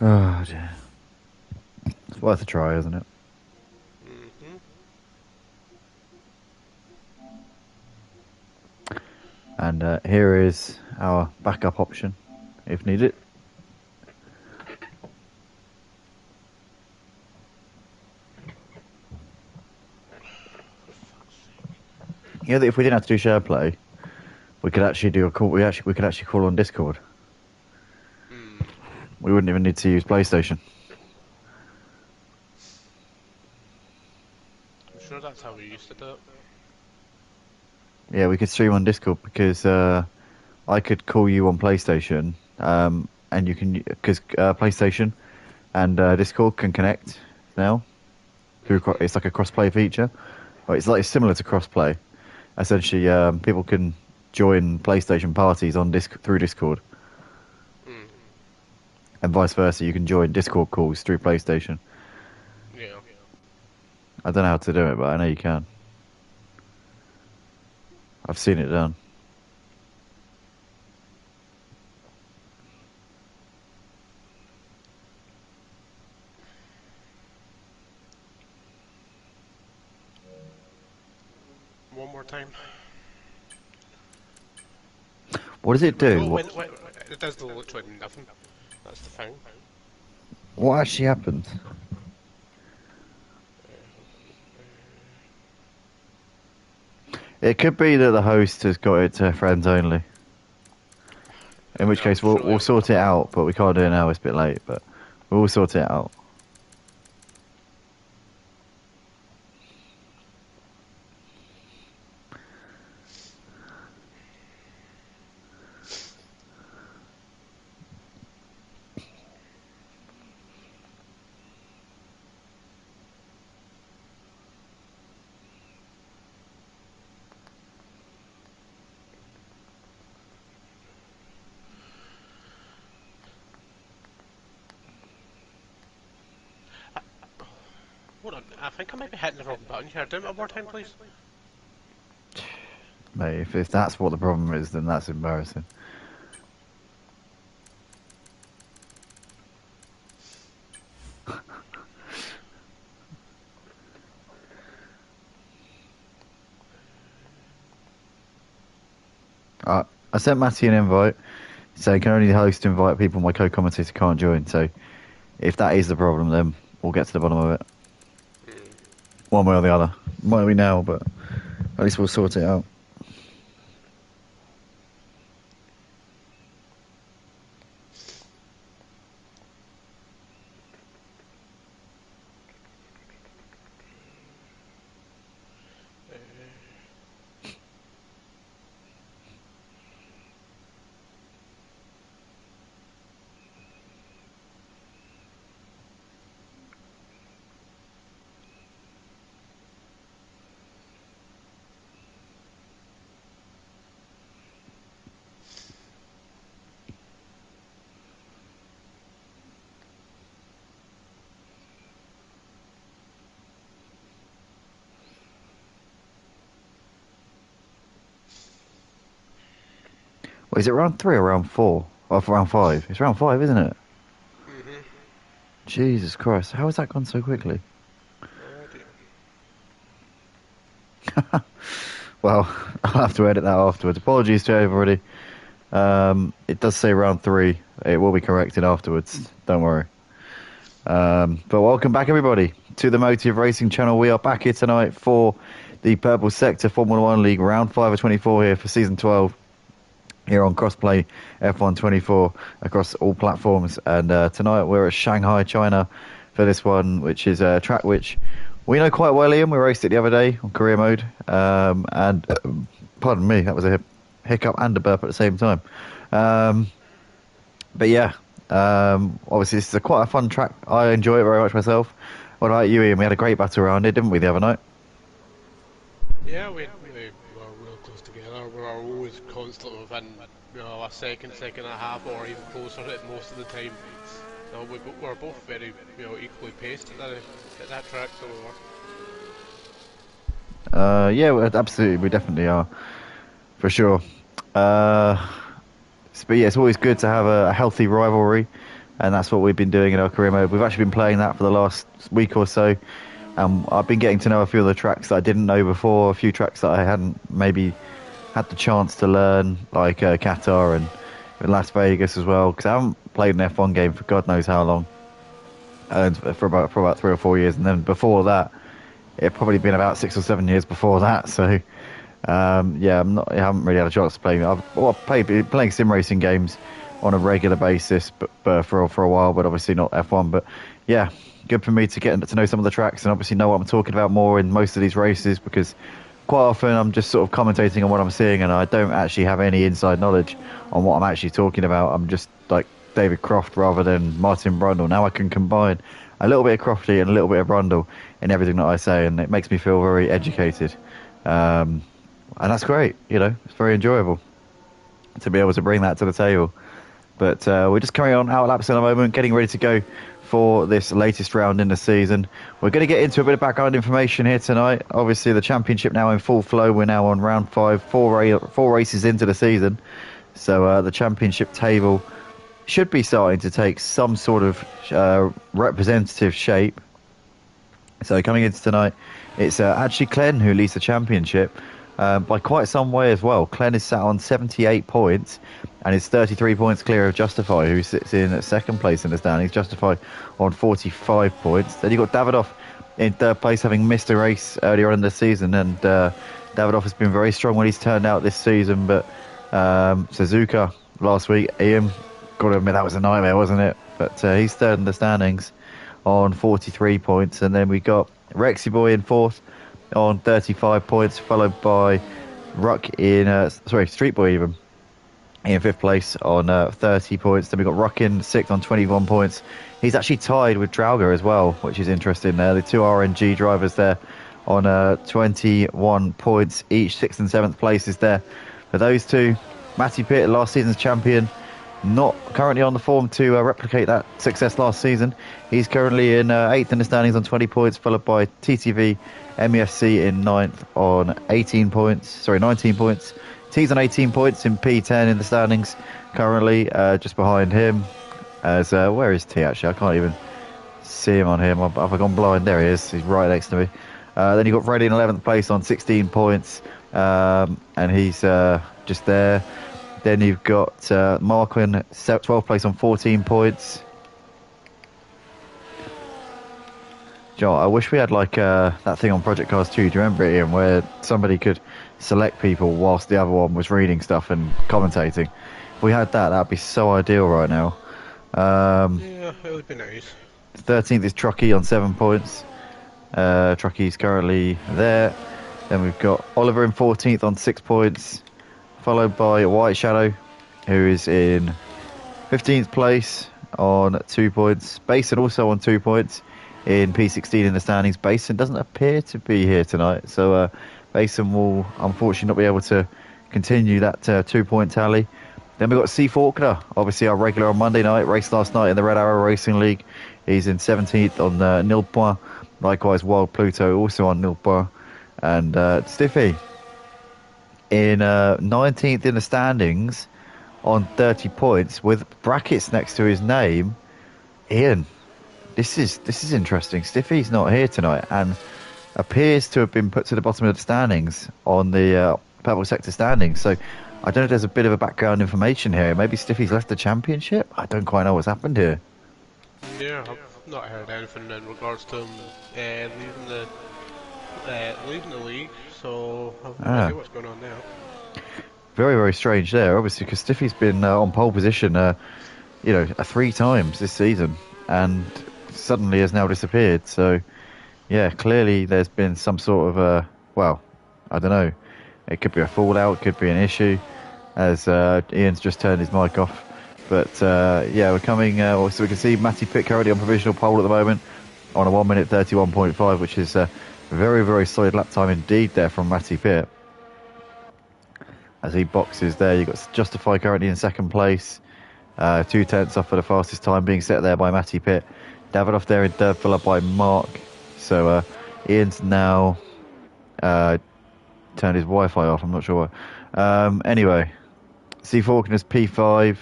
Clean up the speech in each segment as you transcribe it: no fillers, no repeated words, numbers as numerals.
Oh dear. It's worth a try, isn't it? Mm-hmm. And here is our backup option, if needed. For fuck's sake. You know that if we didn't have to do share play, we could actually do a call. We could actually call on Discord. Hmm. We wouldn't even need to use PlayStation. I'm sure that's how we used to do it. Yeah, we could stream on Discord because I could call you on PlayStation, and you can because PlayStation and Discord can connect now through. Mm-hmm. It's like a cross-play feature. Well, it's like similar to cross-play. Essentially, people can join PlayStation parties on through Discord, Mm. and vice versa. You can join Discord calls through PlayStation. Yeah. I don't know how to do it, but I know you can. I've seen it done. One more time. What does it But do? no, when it does literally nothing. That's the thing. What actually happened? Hold on. It could be that the host has got it to friends only. In which No, case, surely we'll it will sort come it up. out, but we can't do it now. It's a bit late, but we'll sort it out. Hold on. I think I might be hitting the wrong button here. Do it one more time, please. Mate, if that's what the problem is, then that's embarrassing. I sent Matty an invite saying can only the host invite people my co-commentator can't join. So if that is the problem, then we'll get to the bottom of it. Hmm. One way or the other. Might be now, but at least we'll sort it out. Well, is it round three or round four? Or round five? It's round five, isn't it? Mm-hmm. Jesus Christ, how has that gone so quickly? No idea. Well, I'll have to edit that afterwards. Apologies to everybody. It does say round three. It will be corrected afterwards. Don't worry. But welcome back, everybody, to the Motive Racing channel. We are back here tonight for the Purple Sector Formula One League round 5 of 24 here for season 12 here on Crossplay F1 24 across all platforms. And tonight we're at Shanghai, China for this one, which is a track which we know quite well, Ian. We raced it the other day on career mode. Pardon me, that was a hiccup and a burp at the same time. Um, but yeah, obviously this is quite a fun track. I enjoy it very much myself. What about you, Ian? We had a great battle around it, didn't we, the other night? Yeah, we were real close together. We were always constantly within, a second and a half, or even closer at most of the time. So we were both very, equally paced at that track. So we were. Yeah, absolutely. We definitely are, for sure. Uh, but yeah, it's always good to have a healthy rivalry. and that's what we've been doing in our career mode. We've actually been playing that for the last week or so. I've been getting to know a few of the tracks that I didn't know before, a few tracks that I hadn't maybe had the chance to learn, like Qatar and Las Vegas as well, because I haven't played an F1 game for God knows how long, and for about 3 or 4 years, and then before that, it probably been about 6 or 7 years before that. So yeah, I haven't really had a chance to play. I've playing sim racing games on a regular basis, but for a while, but obviously not F1. But yeah, good for me to get to know some of the tracks and obviously know what I'm talking about more in most of these races, because quite often I'm just sort of commentating on what I'm seeing and I don't actually have any inside knowledge on what I'm actually talking about. I'm just like David Croft rather than Martin Brundle. Now I can combine a little bit of Crofty and a little bit of Brundle in everything that I say, and it makes me feel very educated. Um, and that's great, it's very enjoyable to be able to bring that to the table. But we're just carrying on out laps in a moment, getting ready to go for this latest round in the season. We're going to get into a bit of background information here tonight. Obviously, the championship now in full flow. We're now on round 5, four races into the season. So the championship table should be starting to take some sort of representative shape. So coming into tonight, it's actually Glenn who leads the championship by quite some way as well. Glenn is sat on 78 points and is 33 points clear of Justify, who sits in second place in the standings. Justify on 45 points. Then you've got Davidoff in third place, having missed a race earlier on in the season. And Davidoff has been very strong when he's turned out this season. But Suzuka last week, Ian, got to admit that was a nightmare, wasn't it? But he's third in the standings on 43 points. And then we got Rexy Boy in fourth on 35 points, followed by Street Boy even in fifth place on 30 points. Then we got Ruck in sixth on 21 points. He's actually tied with Drauger as well, which is interesting there. The two RNG drivers there on 21 points each. Sixth and seventh places there for those two. Matty Pitt, last season's champion, not currently on the form to replicate that success last season. He's currently in eighth in the standings on 20 points, followed by TTV MEFC in ninth on 19 points. T's on 18 points in P10 in the standings currently, just behind him. As where is T actually? I can't even see him on here. Have I gone blind? There he is. He's right next to me. Then you've got Freddie in 11th place on 16 points, and he's just there. Then you've got Marquin, 12th place on 14 points. Joe, I wish we had like that thing on Project Cars 2. Do you remember it, Ian, where somebody could select people whilst the other one was reading stuff and commentating? If we had that, that'd be so ideal right now. Yeah, it would be nice. 13th is Truckee on 7 points. Truckee's currently there. Then we've got Oliver in 14th on 6 points, followed by White Shadow, who is in 15th place on 2 points. Basin also on 2 points in P16 in the standings. Basin doesn't appear to be here tonight, so Basin will unfortunately not be able to continue that 2-point tally. Then we've got C. Faulkner, obviously our regular on Monday night, raced last night in the Red Arrow Racing League. He's in 17th on nil point. Likewise, Wild Pluto also on nil point. And Stiffy in 19th in the standings on 30 points with brackets next to his name. Ian, this is interesting. Stiffy's not here tonight and appears to have been put to the bottom of the standings on the purple sector standings. So I don't know if there's a bit of a background information here. Maybe Stiffy's left the championship? I don't quite know what's happened here. Yeah, I've not heard anything in regards to him leaving the league, so I have no idea what's going on now. Very, very strange there, obviously, because Stiffy's been on pole position, 3 times this season, and suddenly has now disappeared. So, yeah, clearly there's been some sort of I don't know. It could be a fallout, could be an issue, as Ian's just turned his mic off. But, we're coming, so we can see Matty Pitt currently on provisional pole at the moment on a 1 minute 31.5, which is a very, very solid lap time indeed there from Matty Pitt. As he boxes there, you've got Justify currently in second place. 2 tenths off for the fastest time being set there by Matty Pitt. Davidoff there in third, followed by Mark. So Ian's now turned his Wi-Fi off, I'm not sure why. Anyway, C. Faulkner's P5.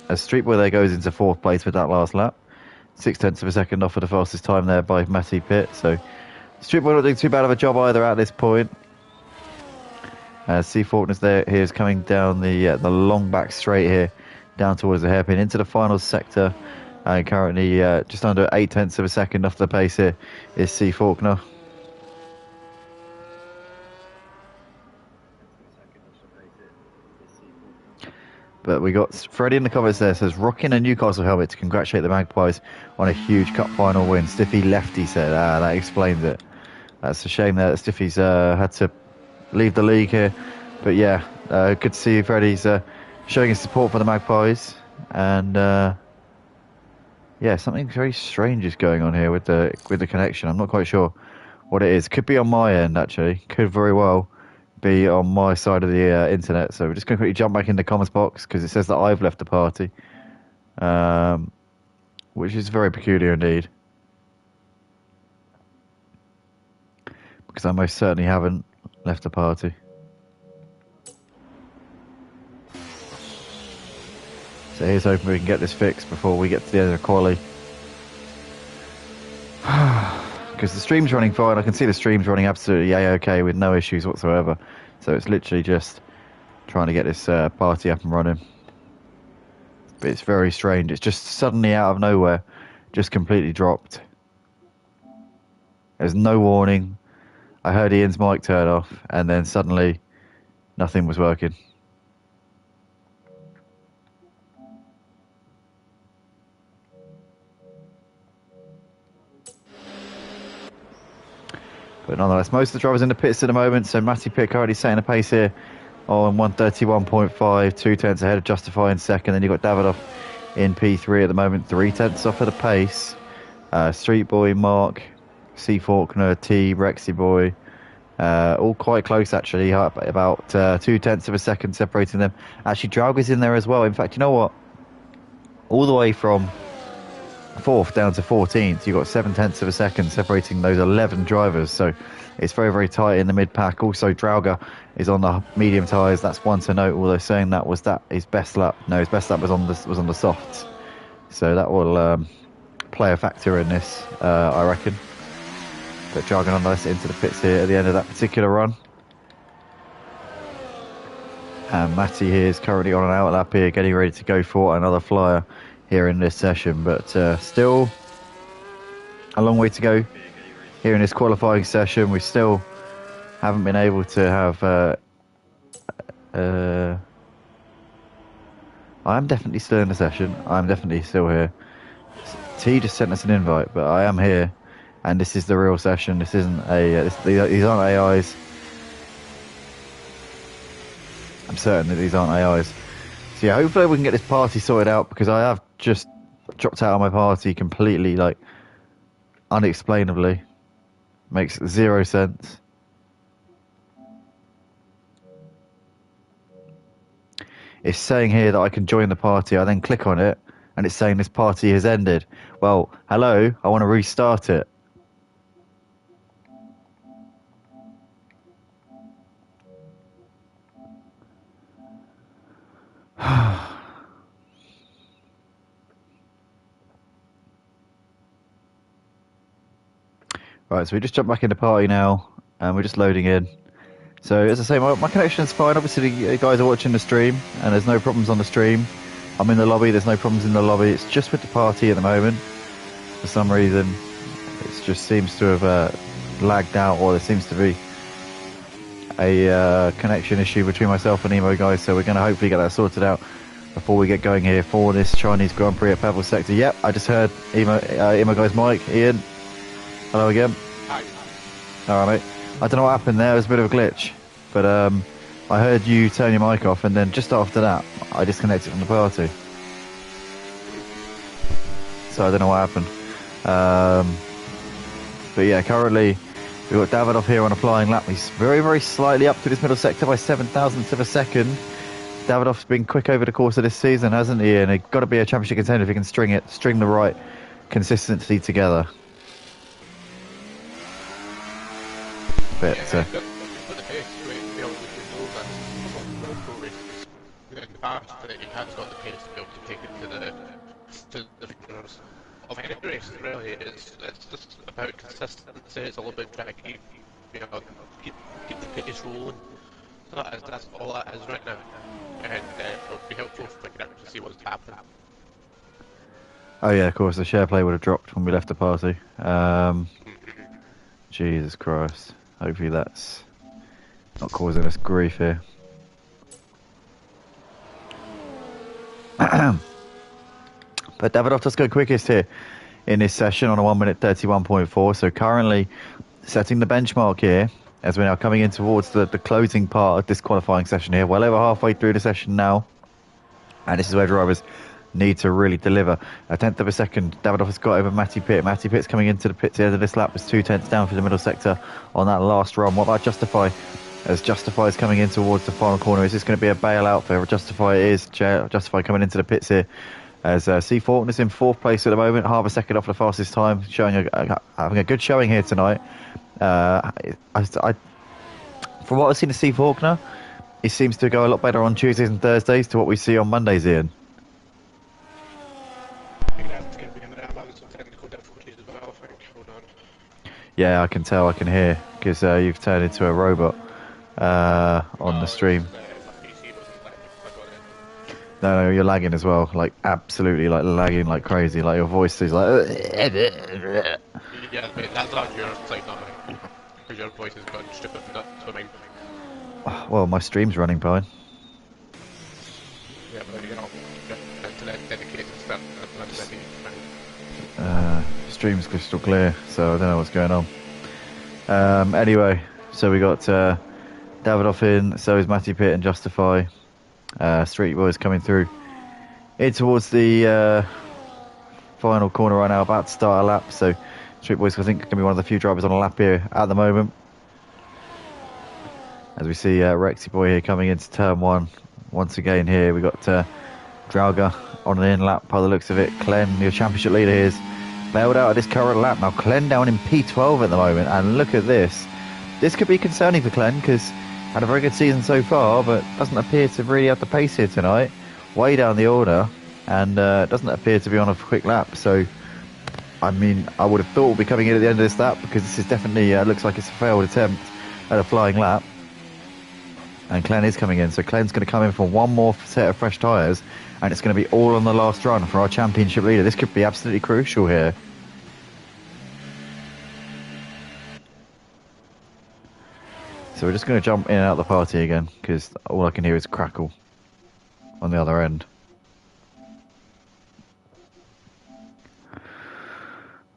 As Street Boy there goes into 4th place with that last lap. 0.6 of a second off for the fastest time there by Matty Pitt. So Street Boy not doing too bad of a job either at this point. C Faulkner's there. He is coming down the long back straight here, down towards the hairpin into the final sector. And currently just under 0.8 of a second off the pace here is C Faulkner. But we got Freddie in the comments there, says rocking a Newcastle helmet to congratulate the Magpies on a huge cup final win. Stiffy Lefty said, that explains it. That's a shame that Stiffy's had to leave the league here. But yeah, good to see Freddie's showing his support for the Magpies. And yeah, something very strange is going on here with the connection. I'm not quite sure what it is. Could be on my end, actually. Could very well be on my side of the internet. So we're just going to quickly jump back in the comments box because it says that I've left the party, which is very peculiar indeed, because I most certainly haven't left the party. So here's hoping we can get this fixed before we get to the end of the quali. Because the stream's running fine. I can see the stream's running absolutely A-OK with no issues whatsoever. So it's literally just trying to get this party up and running. But it's very strange. It's just suddenly out of nowhere, just completely dropped. There's no warning. I heard Ian's mic turn off, and then suddenly nothing was working. But nonetheless, most of the drivers in the pits at the moment. So Matty Pitt currently setting a pace here on 131.5, 0.2 ahead of Justify in second. Then you've got Davidoff in P3 at the moment, 0.3 off of the pace. Street Boy, Mark, C Faulkner, T, Rexy Boy, all quite close actually, about 0.2 of a second separating them. Actually, Drauga's in there as well. In fact, you know what? All the way from 4th down to 14th, you've got 0.7 of a second separating those 11 drivers. So it's very, very tight in the mid pack. Also, Drauga is on the medium tyres. That's one to note. Although saying that was his best lap. No, his best lap was on the softs. So that will play a factor in this, I reckon. But Drauga nonetheless into the pits here at the end of that particular run. And Matty here is currently on an out lap here, getting ready to go for another flyer here in this session, but still a long way to go here in this qualifying session. We still haven't been able to have I'm definitely still in the session. I'm definitely still here. T just sent us an invite, but I am here, and this is the real session. This isn't these aren't AIs. I'm certain that these aren't AIs. So yeah, hopefully we can get this party sorted out, because I have just dropped out of my party completely, like, unexplainably. Makes 0 sense. It's saying here that I can join the party. I then click on it, and it's saying this party has ended. Well, hello, I want to restart it. Right, so we just jumped back into party now, and we're just loading in. So, as I say, my connection's fine. Obviously, you guys are watching the stream, and there's no problems on the stream. I'm in the lobby, there's no problems in the lobby. It's just with the party at the moment. For some reason, it just seems to have lagged out, or there seems to be a connection issue between myself and Emo guys. So we're going to hopefully get that sorted out before we get going here for this Chinese Grand Prix at Pebble Sector. Yep, I just heard Emo guy's mic. Ian, hello again. Hi. Alright, mate. I don't know what happened there. It was a bit of a glitch. But I heard you turn your mic off, and then just after that, I disconnected from the party. So I don't know what happened. But yeah, currently we've got Davidoff here on a flying lap. He's very, very slightly up to this middle sector by 0.7 of a second. Davidoff's been quick over the course of this season, hasn't he? And he's got to be a championship contender if he can string the right consistency together. But fast that he has got the pace to be able to take it to the fingers of any race. Really, it's just about consistency. It's all about trying to keep you know keep the pace rolling. So that's all that is right now, and it'll be helpful if we can actually see what's happening. Oh yeah, of course, the share play would have dropped when we left the party. Jesus Christ. Hopefully that's not causing us grief here. But Davidoff does go quickest here in this session on a 1 minute 31.4. So currently setting the benchmark here as we're now coming in towards the closing part of this qualifying session here. Well over halfway through the session now. And this is where drivers need to really deliver. A tenth of a second, Davidoff has got over Matty Pitt. Matty Pitt's coming into the pits at the end of this lap. There's 2/10 down for the middle sector on that last run. What about Justify? As Justify is coming in towards the final corner, is this going to be a bailout for Justify? It is. Justify coming into the pits here. As C. Faulkner is in fourth place at the moment, half a second off the fastest time, showing having a good showing here tonight. From what I've seen of C. Faulkner, he seems to go a lot better on Tuesdays and Thursdays to what we see on Mondays, Ian. Yeah, I can tell, I can hear, because you've turned into a robot on the stream. No, you're lagging as well, like absolutely, like lagging like crazy. Like your voice is like. Yeah, mate, that's not your like not mine. Because your voice has gone stupid nuts for mine. Well, my stream's running fine. Yeah, but you know, internet dedicated stuff. Stream's crystal clear, so I don't know what's going on. Anyway, so we got Davidoff in, so is Matty Pitt and Justify. Street Boys coming through in towards the final corner right now, about to start a lap. So Street Boys, I think, can be one of the few drivers on a lap here at the moment. As we see Rexy Boy here coming into turn one. Once again here, we got Drauga on an in lap by the looks of it. Clen, your championship leader, here is bailed out of this current lap. Now Clen down in P12 at the moment, and look at this. This could be concerning for Clen because had a very good season so far, but doesn't appear to really have the pace here tonight. Way down the order, and doesn't appear to be on a quick lap. So, I mean, I would have thought we'll be coming in at the end of this lap because this is definitely looks like it's a failed attempt at a flying lap. And Clen is coming in, so Clen's going to come in for one more set of fresh tyres, and it's going to be all on the last run for our championship leader. This could be absolutely crucial here. So we're just going to jump in and out of the party again, because all I can hear is crackle on the other end.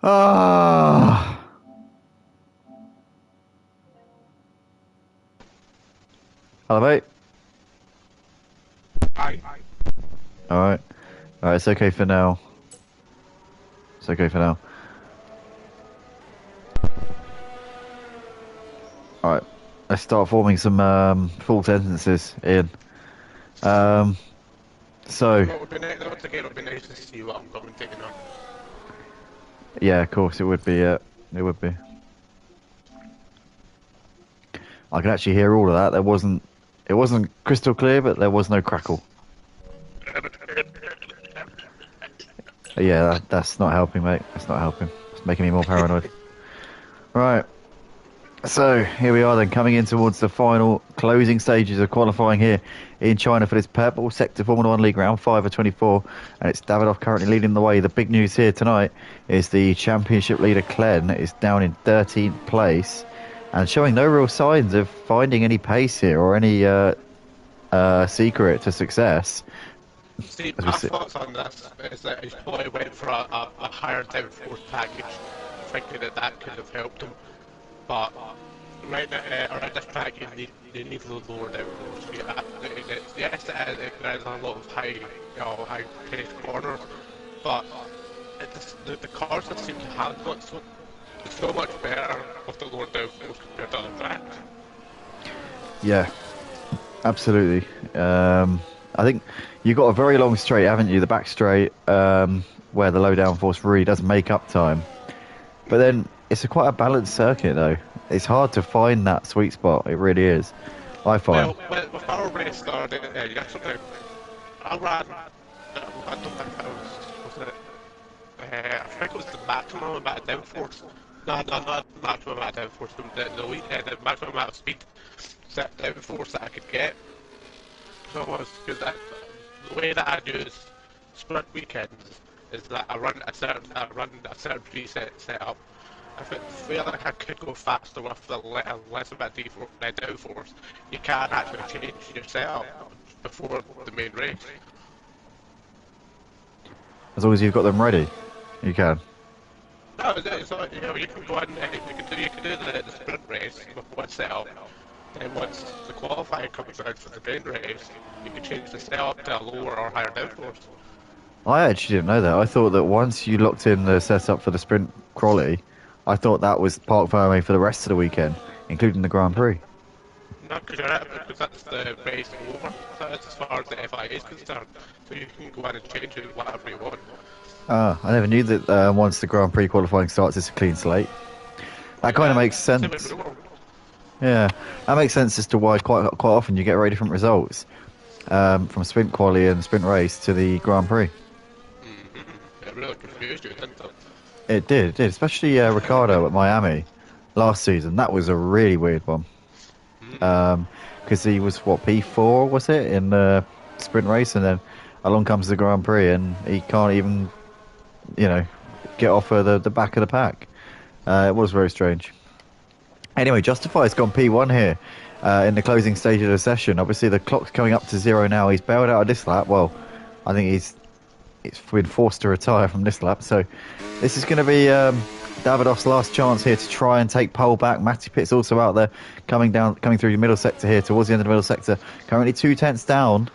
Ah! Hello, mate. Aye. Alright. Alright, it's okay for now. It's okay for now. Alright. Let's start forming some full sentences, Ian. So, It would be nice to see what I'm commentating on. yeah, of course it would be. It would be. I can actually hear all of that. It wasn't crystal clear, but there was no crackle. Yeah, that's not helping, mate. That's not helping. It's making me more paranoid. Right. So here we are then, coming in towards the final closing stages of qualifying here in China for this purple sector Formula 1 League round 5 of 24, and it's Davidoff currently leading the way. The big news here tonight is the championship leader Clen is down in 13th place and showing no real signs of finding any pace here or any secret to success. See, my thoughts on this is that he's probably went for a higher downforce package, thinking that could have helped him. But right now, around this track, you need the lower downforce. Yes, it has a lot of high-paced corners, but the cars that seem to have got so much better with the lower downforce compared to other tracks. Yeah, absolutely. I think you've got a very long straight, haven't you? The back straight, where the low downforce really does make up time. But then it's quite a balanced circuit, though. It's hard to find that sweet spot. It really is. I find. Well, with our race started yesterday, I ran, I don't think I was it, I think it was the maximum amount of downforce. No, no, not the maximum amount of downforce, the maximum amount of speed set downforce that I could get. So it was, because the way that I use sprint weekends is that I run a certain preset setup. If it feel like I could go faster with the less amount of downforce, you can actually change your setup before the main race. As long as you've got them ready, you can. No, so, you know, you can go in, you can do the sprint race with one setup. Then once the qualifying comes around for the main race, you can change the setup to a lower or higher downforce. I actually didn't know that. I thought that once you locked in the setup for the sprint quali, I thought that was park firming for the rest of the weekend, including the Grand Prix. Not because you're out, because that's the race over. That's as far as the FIA is concerned. So you can go in and change it whatever you want. Ah, I never knew that once the Grand Prix qualifying starts, it's a clean slate. That kind of Yeah, makes same with sense. the world. Yeah, that makes sense as to why quite often you get very different results from sprint quali and sprint race to the Grand Prix. It really confused you, didn't it? It did, especially Ricardo at Miami last season. That was a really weird one because he was what P4 was it in the sprint race, and then along comes the Grand Prix, and he can't even you know get off of the back of the pack. It was very strange. Anyway, Justify's gone P1 here in the closing stage of the session. Obviously, the clock's coming up to zero now. He's bailed out of this lap. Well, I think he's been forced to retire from this lap. So this is going to be Davidoff's last chance here to try and take pole back. Matty Pitt's also out there coming through the middle sector here towards the end of the middle sector. Currently 2/10 down.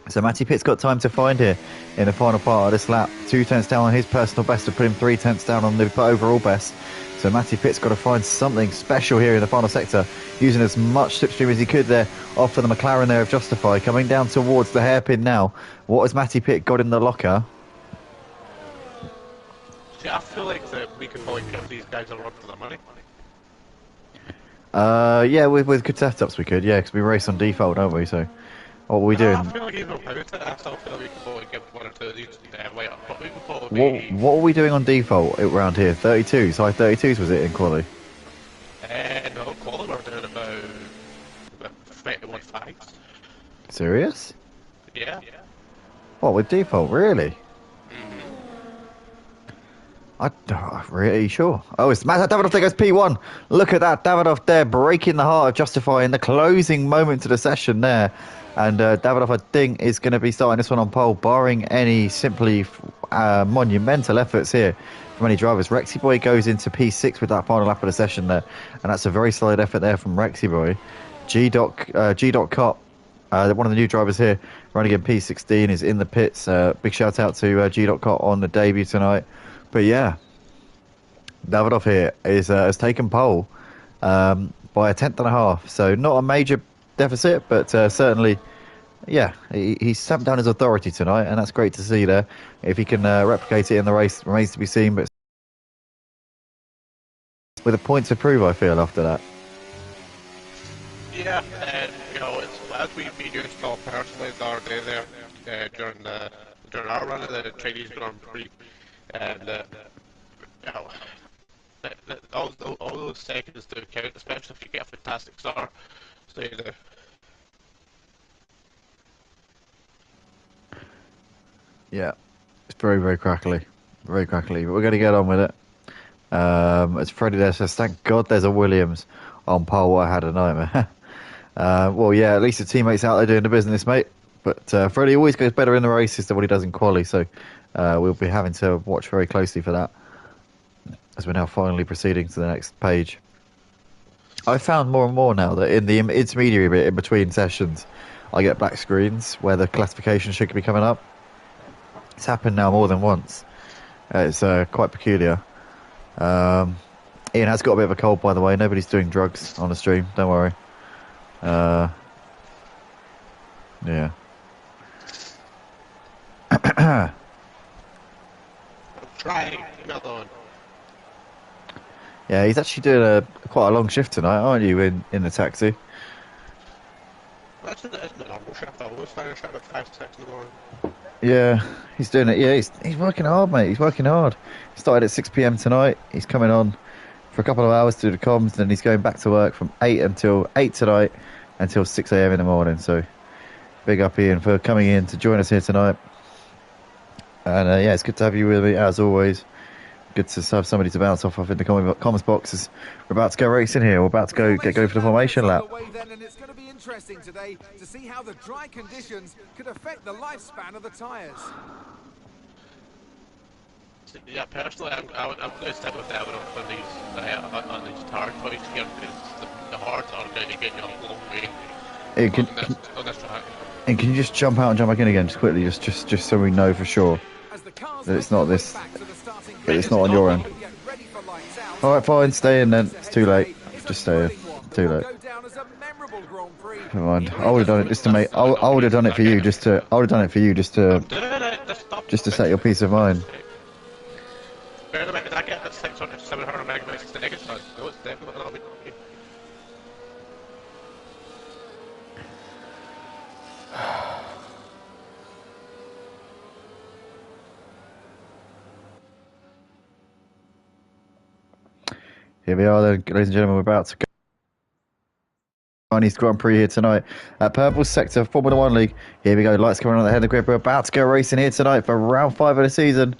So Matty Pitt's got time to find here in the final part of this lap. 2/10 down on his personal best to put him 3/10 down on the overall best. So Matty Pitt's got to find something special here in the final sector, using as much slipstream as he could there off for the McLaren there of Justify. Coming down towards the hairpin now. What has Matty Pitt got in the locker? See, I feel like that we can probably give these guys a run for the money. Yeah, with good setups we could, yeah, because we race on default, don't we? So what are we No, doing? I feel like even without it, I still feel like we can probably give one or two of these way up. But we can What are we doing on default around here? 32s, high 32s was it in quali? no, quality we're doing about 31 fights. Serious? Yeah. What with default? Really? Really sure. Oh, it's Davidoff there goes P1. Look at that. Davidoff there breaking the heart of Justify in the closing moment to the session there. And Davidoff, I think, is going to be starting this one on pole, barring any simply monumental efforts here from any drivers. Rexy Boy goes into P6 with that final lap of the session there. And that's a very solid effort there from Rexy Boy. G. Cop, one of the new drivers here, running in P16, is in the pits. Big shout out to G. Cop on the debut tonight. But yeah, Davidoff here has taken pole by a tenth and a half. So not a major deficit, but certainly, yeah, he's stamped down his authority tonight, and that's great to see there. If he can replicate it in the race, remains to be seen, but with a point to prove, I feel, after that. Yeah, and you know, it's as we used to personally the other day there during our run of the Chinese Grand Prix, and you know, all those seconds do count, especially if you get a fantastic start. So you know, Yeah, it's very, very crackly. Very crackly, but we're going to get on with it. As Freddie there says, thank God there's a Williams on pole. I had a nightmare. Well, yeah, at least the teammates out there doing the business, mate. But Freddie always goes better in the races than what he does in quali, so we'll be having to watch very closely for that as we're now finally proceeding to the next page. I found more and more now that in the intermediary bit in between sessions, I get black screens where the classification should be coming up. It's happened now more than once. It's quite peculiar. Ian has got a bit of a cold, by the way. Nobody's doing drugs on the stream. Don't worry. Yeah. trying another one. Yeah, he's actually doing quite a long shift tonight, aren't you, in the taxi? That's not normal. shift. I always finish at about 5, 6 in the morning. Yeah, he's doing it. Yeah, he's working hard, mate. He's working hard. He started at 6 p.m. tonight. He's coming on for a couple of hours to do the comms, and then he's going back to work from 8 tonight until 6 a.m. in the morning. So big up Ian for coming in to join us here tonight. And yeah, it's good to have you with me as always. Good to have somebody to bounce off of in the comments boxes. We're about to go racing here. We're about to get going for the formation lap. And it's going to be interesting today to see how the dry conditions could affect the lifespan of the tyres. Yeah, personally, I'm going to stick with that on these tire choice here because the hards are going to get you a long way on this track. And can you just jump out and jump back in again, just quickly, just so we know for sure that it's not this, that it's not on your end. All right, fine, stay in then. It's too late. Just stay in. Too late. Never mind. I would have done it just to make. I would have done it for you, just to. I would have done it for you, just to set your peace of mind. Bear in mind, I get that 600, 700 megabytes to negative, so it's definitely not me. Here we are then, ladies and gentlemen, we're about to go. Chinese Grand Prix here tonight at Purple Sector Formula 1 League. Here we go, lights coming on the head of the grid. We're about to go racing here tonight for round 5 of the season.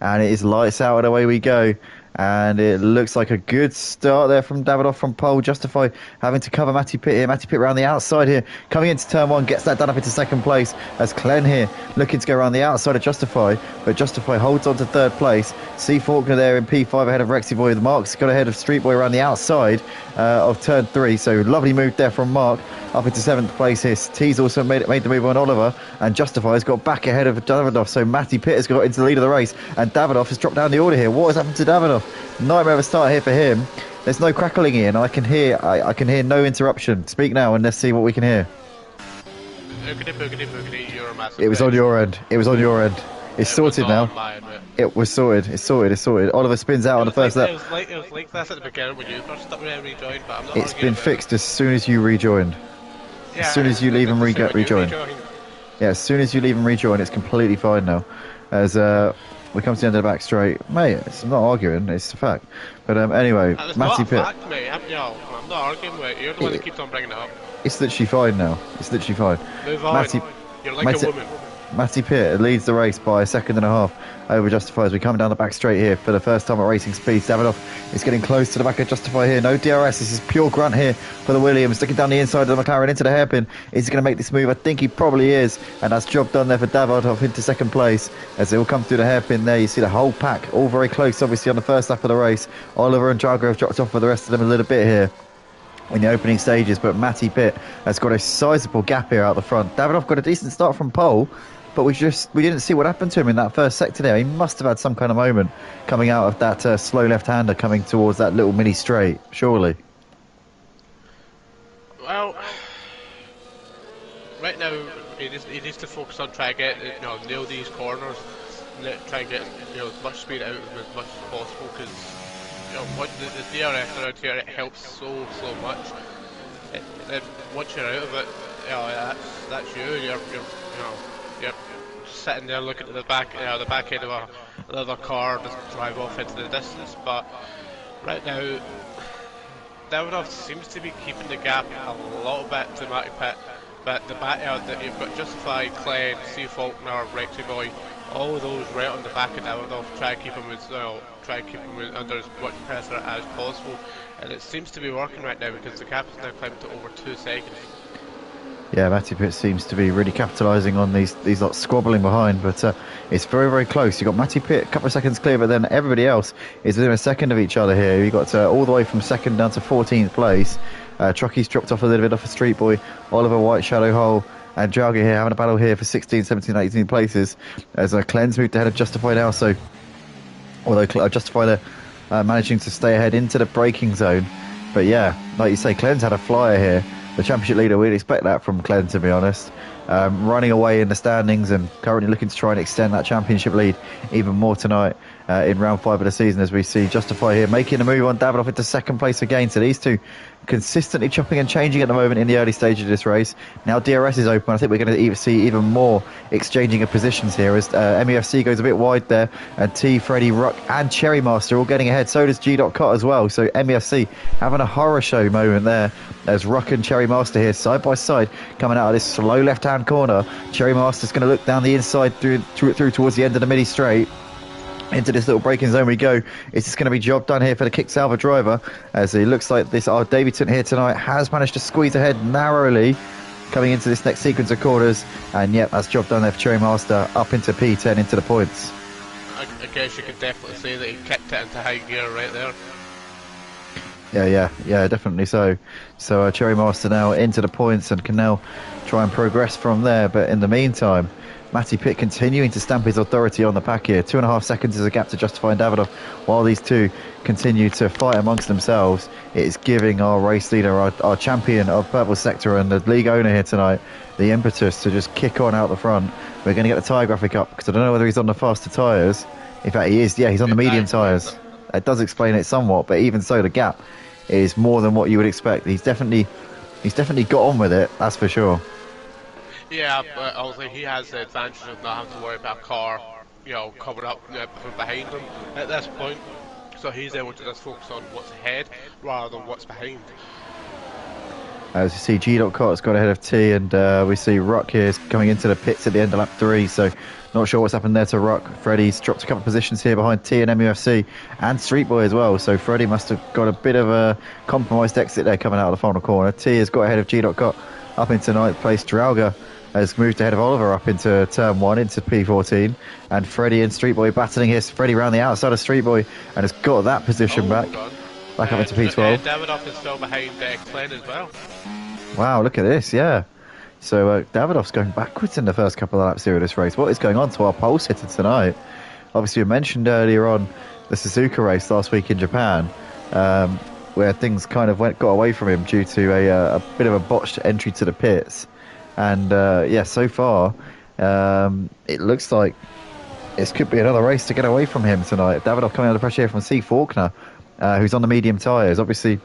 And it is lights out and away we go. And it looks like a good start there from Davidoff from pole. Justify having to cover Matty Pitt here. Matty Pitt around the outside here. Coming into turn 1, gets that done up into second place. As Glenn here looking to go around the outside of Justify. But Justify holds on to third place. C. Faulkner there in P5 ahead of Rexy Boy. Mark's got ahead of Street Boy around the outside of turn 3. So lovely move there from Mark. Up into 7th place here. T's also made the move on Oliver. And Justify's got back ahead of Davidoff. So Matty Pitt has got into the lead of the race. And Davidoff has dropped down the order here. What has happened to Davidoff? Nightmare of a start here for him. There's no crackling in. I can hear no interruption. Speak now and let's see what we can hear. It was on your end. It was on your end. It's sorted now. It was sorted. It's sorted. It's sorted. Oliver spins out on the first lap. It was like this at the beginning when you first rejoined, but I'm not. It's been fixed as soon as you rejoined. As soon as you leave and rejoin. Yeah, as soon as you leave and rejoin, it's completely fine now. As we come to the end of the back straight, mate. I'm not arguing. It's a fact. But anyway, Matty Pitt. Fact, mate. I'm not arguing with you. You're the one that keeps on bringing it up. It's literally fine now. It's literally fine. Move on. You're like a woman. Matty Pitt leads the race by a second and a half over Justify as we come down the back straight here for the first time at racing speed. Davidoff is getting close to the back of Justify here. No DRS. This is pure grunt here for the Williams. Looking down the inside of the McLaren into the hairpin. Is he going to make this move? I think he probably is. And that's job done there for Davidoff into second place as they all come through the hairpin there. You see the whole pack all very close, obviously, on the first lap of the race. Oliver and Jago have dropped off for the rest of them a little bit here in the opening stages, but Matty Pitt has got a sizable gap here out the front. Davidoff got a decent start from pole, but we didn't see what happened to him in that first sector there. He must have had some kind of moment coming out of that slow left-hander coming towards that little mini straight, surely. Well, right now he needs to focus on trying to get nail these corners, and try and get as much speed out of them as much as possible, because what the DRS around here, it helps so much. Then once you're out of it, that's you. You're sitting there looking at the back end of another car, just drive off into the distance. But right now, Davidoff seems to be keeping the gap a little bit to Matty Pitt. But the back that you've got Justify, Glenn, C. Faulkner, Rexy Boy, all of those right on the back of Davidoff, try to keep him under as much pressure as possible, and it seems to be working right now because the gap has now climbed to over 2 seconds. Yeah, Matty Pitt seems to be really capitalising on these lots squabbling behind, but it's very, very close. You've got Matty Pitt a couple of seconds clear, but then everybody else is within a second of each other here. You've got all the way from second down to 14th place. Trucky's dropped off a little bit off a Street Boy. Oliver White, Shadow Hole, and Jaga here having a battle here for 16, 17, 18 places. As Clean's moved ahead of Justify now, so although Justify there managing to stay ahead into the braking zone. But yeah, like you say, Clean's had a flyer here. The championship leader, we'd expect that from Glenn, to be honest. Running away in the standings and currently looking to try and extend that championship lead even more tonight in round 5 of the season, as we see Justify here making a move on Davidoff into second place again. So these two consistently chopping and changing at the moment in the early stage of this race. Now DRS is open. I think we're going to see even more exchanging of positions here as MUFC goes a bit wide there, and T, Freddy, Ruck and Cherry Master all getting ahead. So does G.Cot as well. So MUFC having a horror show moment there as Ruck and Cherry Master here side by side coming out of this slow left-hand corner. Cherry Master's going to look down the inside through towards the end of the midi straight. Into this little braking zone we go. Is this going to be job done here for the kick salver driver? As it looks like this, our Davidson here tonight has managed to squeeze ahead narrowly coming into this next sequence of corners. And yep, that's job done there for Cherry Master up into P10 into the points. I guess you could definitely say that he kicked it into high gear right there. Yeah, definitely so. So Cherry Master now into the points and can now try and progress from there. But in the meantime, Matty Pitt continuing to stamp his authority on the pack here. 2.5 seconds is a gap to Justify and Davidoff. While these two continue to fight amongst themselves, it is giving our race leader, our champion of Purple Sector and the league owner here tonight, the impetus to just kick on out the front. We're going to get the tyre graphic up because I don't know whether he's on the faster tyres. In fact, he is. Yeah, he's on the medium tyres. It does explain it somewhat, but even so, the gap is more than what you would expect. He's definitely got on with it, that's for sure. Yeah, but obviously he has the advantage of not having to worry about a car, covered up from behind him at this point. So he's able to just focus on what's ahead rather than what's behind. As you see, G.Cot has got ahead of T, and we see Ruck here coming into the pits at the end of lap 3. So not sure what's happened there to Ruck. Freddie's dropped a couple of positions here behind T and MUFC and Street Boy as well. So Freddie must have got a bit of a compromised exit there coming out of the final corner. T has got ahead of G.Cot up into 9th place. Drauga has moved ahead of Oliver up into turn 1 into P14, and Freddie and Street Boy battling here. Freddie round the outside of Street Boy and has got that position back up into P12. Davidoff is still behind Glenn as well. Wow, look at this, yeah. So Davidoff's going backwards in the first couple of laps here of this race. What is going on to our pole sitter tonight? Obviously, we mentioned earlier on the Suzuka race last week in Japan, where things kind of got away from him due to a bit of a botched entry to the pits. And so far, it looks like this could be another race to get away from him tonight. Davidoff coming under pressure here from C. Faulkner, who's on the medium tyres. Obviously,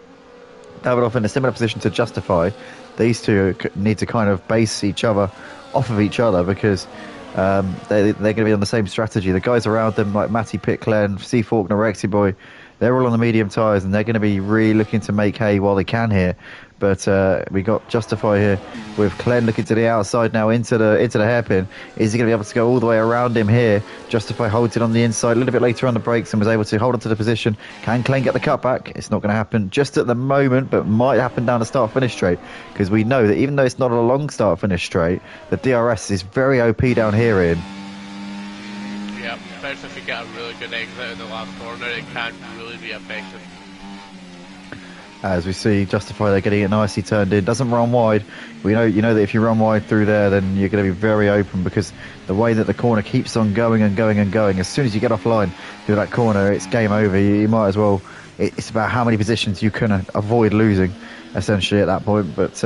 Davidoff in a similar position to Justify. These two need to kind of base each other off of each other because they're going to be on the same strategy. The guys around them, like Matty Pitt, Glenn, C. Faulkner, Rexy Boy, they're all on the medium tyres and they're going to be really looking to make hay while they can here. But we got Justify here with Glenn looking to the outside now into the hairpin. Is he going to be able to go all the way around him here? Justify holds it on the inside a little bit later on the brakes and was able to hold on to the position. Can Glenn get the cutback? It's not going to happen just at the moment, but might happen down the start-finish straight because we know that even though it's not a long start-finish straight, the DRS is very OP down here in. Yeah, especially if you get a really good exit in the last corner, it can really be effective. As we see Justify, they're getting it nicely turned in. Doesn't run wide. You know that if you run wide through there, then you're going to be very open because the way that the corner keeps on going and going and going, as soon as you get offline through that corner, it's game over. You might as well. It's about how many positions you can avoid losing, essentially, at that point. But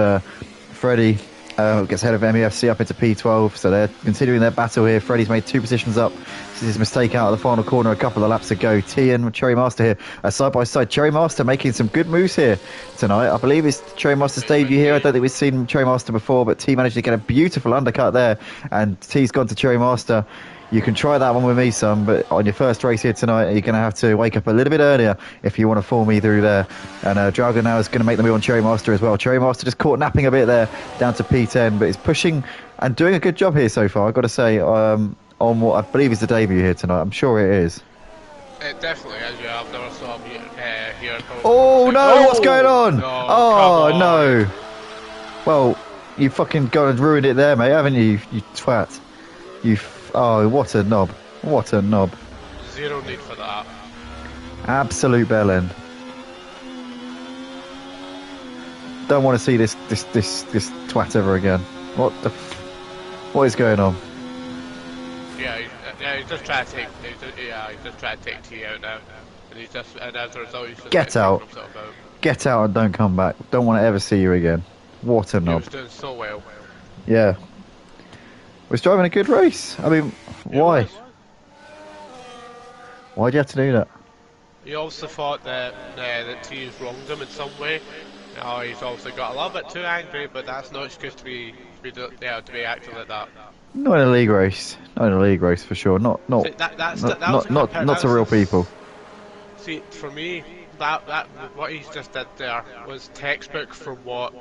Freddie gets ahead of MUFC up into P12, so they're continuing their battle here. Freddie's made 2 positions up. This is his mistake out of the final corner a couple of laps ago. T and Cherry Master here, side by side. Cherry Master making some good moves here tonight. I believe it's Cherry Master's debut here. I don't think we've seen Cherry Master before, but T managed to get a beautiful undercut there, and T's gone to Cherry Master. You can try that one with me, son, but on your first race here tonight, you're going to have to wake up a little bit earlier if you want to fool me through there. And Drago now is going to make the move on Cherry Master as well. Cherry Master just caught napping a bit there, down to P10, but he's pushing and doing a good job here so far, I've got to say, on what I believe is the debut here tonight. I'm sure it is. It definitely is, yeah. I've never saw him here. Oh, no, what's going on? No, no. Well, you fucking gone and ruined it there, mate, haven't you, you twat? Oh, what a knob. What a knob. Zero need for that. Absolute bellend. Don't want to see this twat ever again. What is going on? Yeah, he's just trying to take. He's just trying to take T out now, and as a result, he's just get out. Get out and don't come back. Don't want to ever see you again. What a knob. He was doing so well. Yeah. Was driving a good race. I mean, why? Why'd you have to do that? He also thought that T has wronged him in some way, Oh, he's obviously got a little bit too angry, but that's no excuse to be acting like that. Not in a league race. Not in a league race for sure. Not not See, not that was not not, not that to was real his, people. see for me that what he's just did there was textbook for what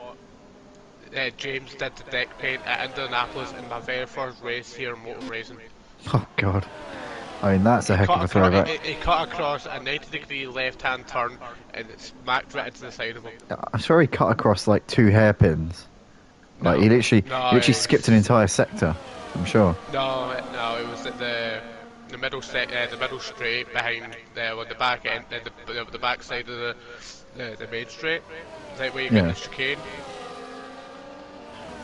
James did to deck paint at Indianapolis in my very first race here in motor racing. Oh God. I mean, that's a He heck of cut a across, throwback. he cut across a 90-degree left-hand turn and it smacked right into the side of him. I'm sure he cut across like 2 hairpins. Like No, he no, literally skipped an entire sector. I'm sure. no, it was at the the middle straight behind the back end, the back side of the main straight, right where you get Yeah. the chicane.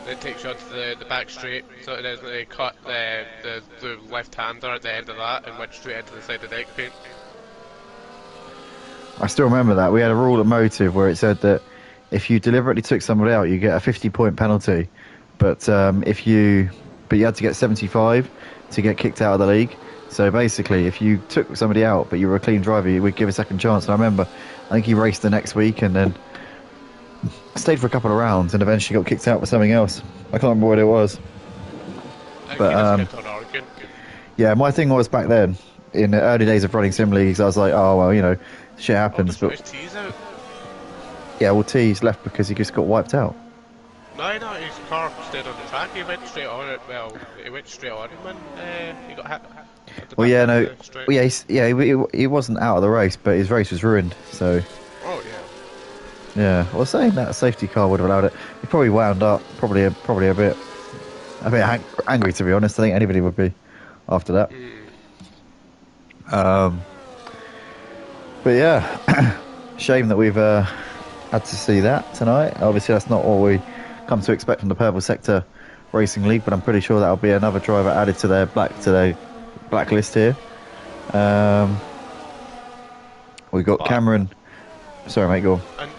It takes you onto the back straight, so it is they cut the left hander at the end of that and went straight into the side of the deck paint. I still remember that. We had a rule at Motive where it said that if you deliberately took somebody out, you get a 50-point penalty. But you had to get 75 to get kicked out of the league. So basically, if you took somebody out, but you were a clean driver, you would give a second chance. And I remember, I think he raced the next week and then stayed for a couple of rounds and eventually got kicked out for something else. I can't remember what it was. I think But he just kept on arguing. yeah, my thing was back then, in the early days of running sim leagues, I was like, oh well, shit happens. Oh, But his tees out. yeah, well, T's left because he just got wiped out. No, his car stayed on the track. He went straight on it. Well, he went straight on him when he got hit. At the Well, back yeah, of no, the straight. well, he wasn't out of the race, but his race was ruined. So Oh yeah. yeah, well, saying that a safety car would have allowed it, he probably wound up, probably a bit angry to be honest. I think anybody would be after that. But yeah, shame that we've had to see that tonight. Obviously, that's not what we come to expect from the Purple Sector Racing League, but I'm pretty sure that'll be another driver added to their blacklist here. We've got Cameron. Sorry, mate, go on. And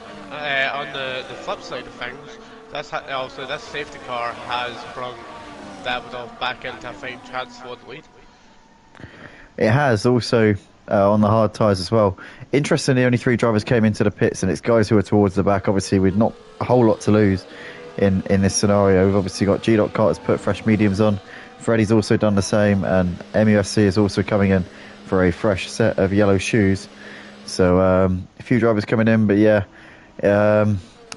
on the flip side of things, also this safety car has brought Davidoff back into a fighting chance for the lead. It has also on the hard tyres as well. Interestingly, only 3 drivers came into the pits, and it's guys who are towards the back. Obviously, with not a whole lot to lose in this scenario. We've obviously got G. Carter's put fresh mediums on. Freddie's also done the same, and MUFC is also coming in for a fresh set of yellow shoes. So a few drivers coming in, but yeah,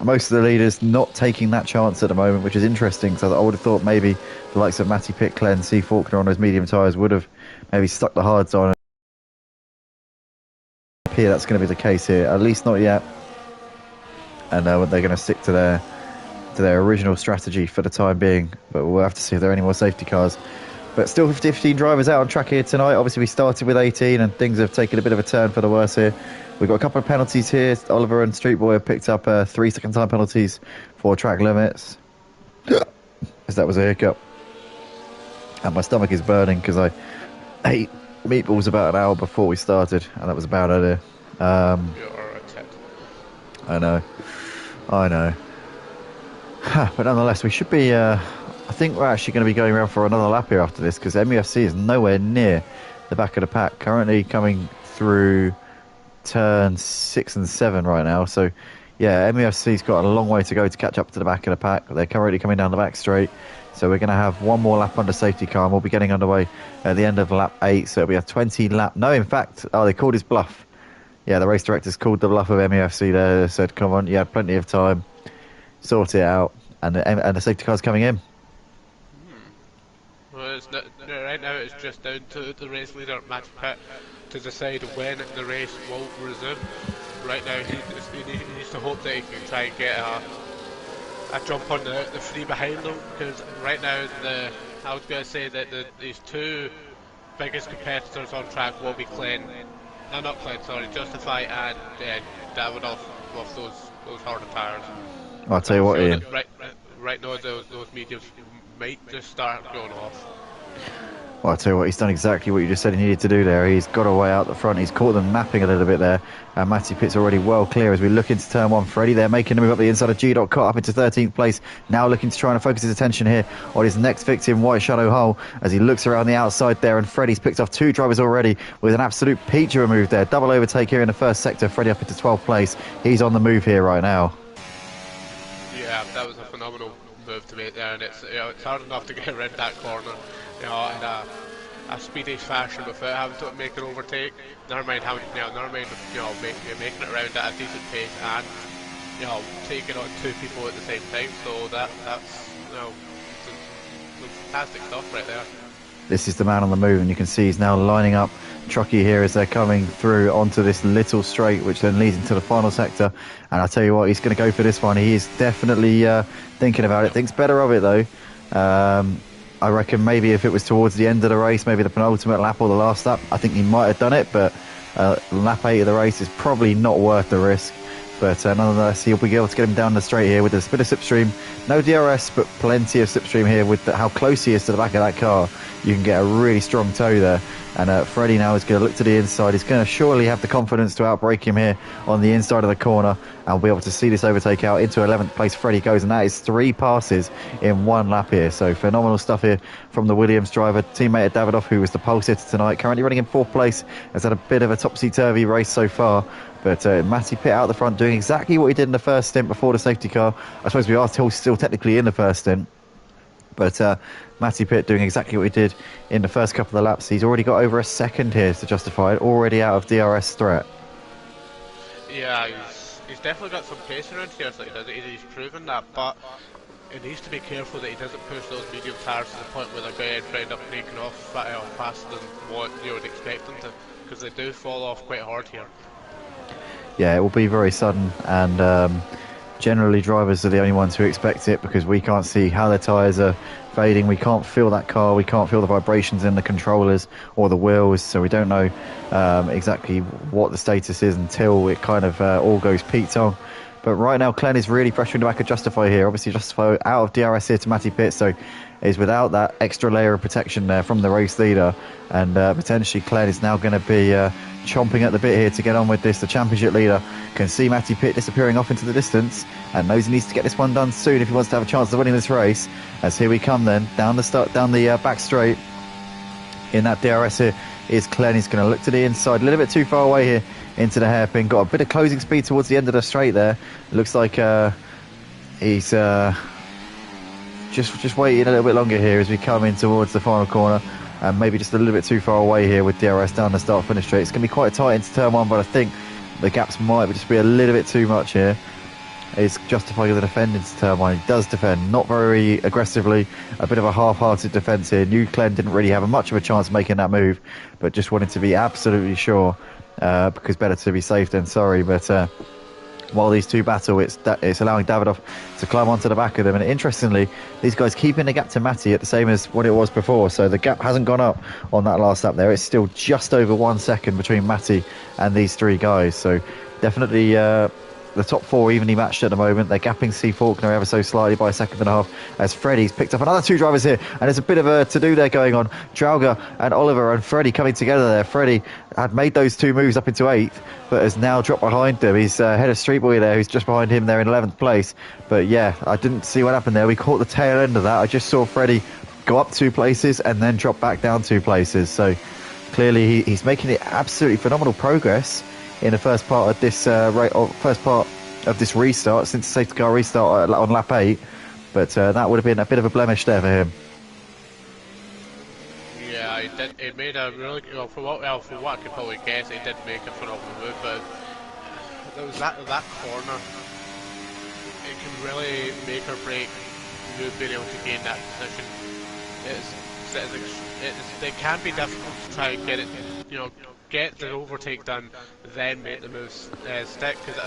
most of the leaders not taking that chance at the moment, which is interesting. So I would have thought maybe the likes of Matty Pickler and C. Faulkner on those medium tyres would have maybe stuck the hards on. Here, that's going to be the case here, at least not yet. And they're going to stick to their original strategy for the time being. But we'll have to see if there are any more safety cars. But still 15 drivers out on track here tonight. Obviously, we started with 18 and things have taken a bit of a turn for the worse here. We've got a couple of penalties here. Oliver and Street Boy have picked up 3 second time penalties for track limits. As that was a hiccup. And my stomach is burning because I ate meatballs about an hour before we started. And that was a bad idea. I know. But nonetheless, we should be... I think we're actually going to be going around for another lap here after this because MUFC is nowhere near the back of the pack. Currently coming through turn 6 and 7 right now. So, yeah, MUFC's got a long way to go to catch up to the back of the pack. They're currently coming down the back straight. So we're going to have one more lap under safety car and we'll be getting underway at the end of lap 8. So it'll be a 20 lap... No, in fact, they called his bluff. Yeah, the race directors called the bluff of MUFC there. They said, come on, you had plenty of time. Sort it out. And the safety car's coming in. Well, right now it's just down to the race leader, Matty Pitt, to decide when the race will resume. Right now he needs to hope that he can try and get a jump on the three behind him, because right now I was going to say that these 2 biggest competitors on track will be Justify and Davidoff with those harder tyres. I'll tell you what, Ian. Right now those mediums might just start going off. Well, I'll tell you what, he's done exactly what you just said he needed to do there. He's got away out the front. He's caught them napping a little bit there. And Matty Pitt's already well clear as we look into turn 1. Freddie there making a move up the inside of G. Caught up into 13th place. Now looking to try and focus his attention here on his next victim, White Shadow Hull, as he looks around the outside there. And Freddie's picked off 2 drivers already with an absolute peach of a move there. Double overtake here in the first sector. Freddie up into 12th place. He's on the move here right now. move to make there, and it's hard enough to get around that corner, in a speedy fashion without having to make an overtake. Never mind having, making it around at a decent pace and taking on two people at the same time. So that's some fantastic stuff right there. This is the man on the move, and you can see he's now lining up Truckee here as they're coming through onto this little straight, which then leads into the final sector. And I tell you what, he's going to go for this one. He is definitely thinking about it. Thinks better of it though. I reckon maybe if it was towards the end of the race, maybe the penultimate lap or the last lap, I think he might have done it. But lap 8 of the race is probably not worth the risk. But nonetheless, he'll be able to get him down the straight here with a bit of slipstream. No DRS, but plenty of slipstream here with how close he is to the back of that car. You can get a really strong tow there. And Freddie now is going to look to the inside. He's going to surely have the confidence to outbrake him here on the inside of the corner. And we'll be able to see this overtake out into 11th place. Freddie goes, and that is 3 passes in 1 lap here. So phenomenal stuff here from the Williams driver. Teammate of Davidoff, who was the pole sitter tonight, currently running in 4th place. Has had a bit of a topsy-turvy race so far. But Matty Pitt out the front doing exactly what he did in the first stint before the safety car. I suppose we are still technically in the first stint. But Matty Pitt doing exactly what he did in the first couple of laps. He's already got over a second here to justify it, already out of DRS threat. Yeah, he's definitely got some pace around here, so he's proven that, but he needs to be careful that he doesn't push those medium tires to the point where they're going to end up breaking off faster than what you would expect them to, because they do fall off quite hard here. Yeah, it will be very sudden, and generally drivers are the only ones who expect it, because we can't see how their tyres are fading. We can't feel that car, we can't feel the vibrations in the controllers or the wheels, so we don't know exactly what the status is until it kind of all goes Pete on. But right now Glenn is really pressuring the back of Justify here. Obviously Justify out of DRS here to Matty Pitt, so is without that extra layer of protection there from the race leader, and potentially Glenn is now going to be chomping at the bit here to get on with this. The championship leader can see Matty Pitt disappearing off into the distance and knows he needs to get this one done soon if he wants to have a chance of winning this race. As here we come then down the back straight in that DRS here is Glenn. He's going to look to the inside, a little bit too far away here into the hairpin. Got a bit of closing speed towards the end of the straight there. It looks like he's just waiting a little bit longer here as we come in towards the final corner, and maybe just a little bit too far away here with DRS down the start finish straight. It's going to be quite tight into turn 1, but I think the gaps might just be a little bit too much here. It's justifying the defend into turn 1. He does defend, not very aggressively, a bit of a half-hearted defence here. New Glenn didn't really have much of a chance of making that move, but just wanted to be absolutely sure, because better to be safe than sorry. But while these two battle, it's allowing Davidoff to climb onto the back of them. And interestingly, these guys keeping the gap to Matty at the same as what it was before. So the gap hasn't gone up on that last lap there. It's still just over 1 second between Matty and these 3 guys. So definitely the top 4 evenly matched at the moment. They're gapping C. Faulkner ever so slightly by 1.5 seconds as Freddie's picked up another 2 drivers here, and there's a bit of a to-do there going on. Drauger and Oliver and Freddie coming together there. Freddie had made those 2 moves up into 8th, but has now dropped behind them. He's head of Street Boy there, who's just behind him there in 11th place. But yeah, I didn't see what happened there. We caught the tail end of that. I just saw Freddie go up 2 places and then drop back down 2 places. So clearly he's making it absolutely phenomenal progress in the first part of this this restart, since the safety car restart on lap 8. But that would have been a bit of a blemish there for him. Yeah, he made a really, for what I could probably guess, he did make a phenomenal move, but there was that corner. It can really make or break you being able to gain that position. It can be difficult to try and get it, get the overtake done, then make the moves stick, because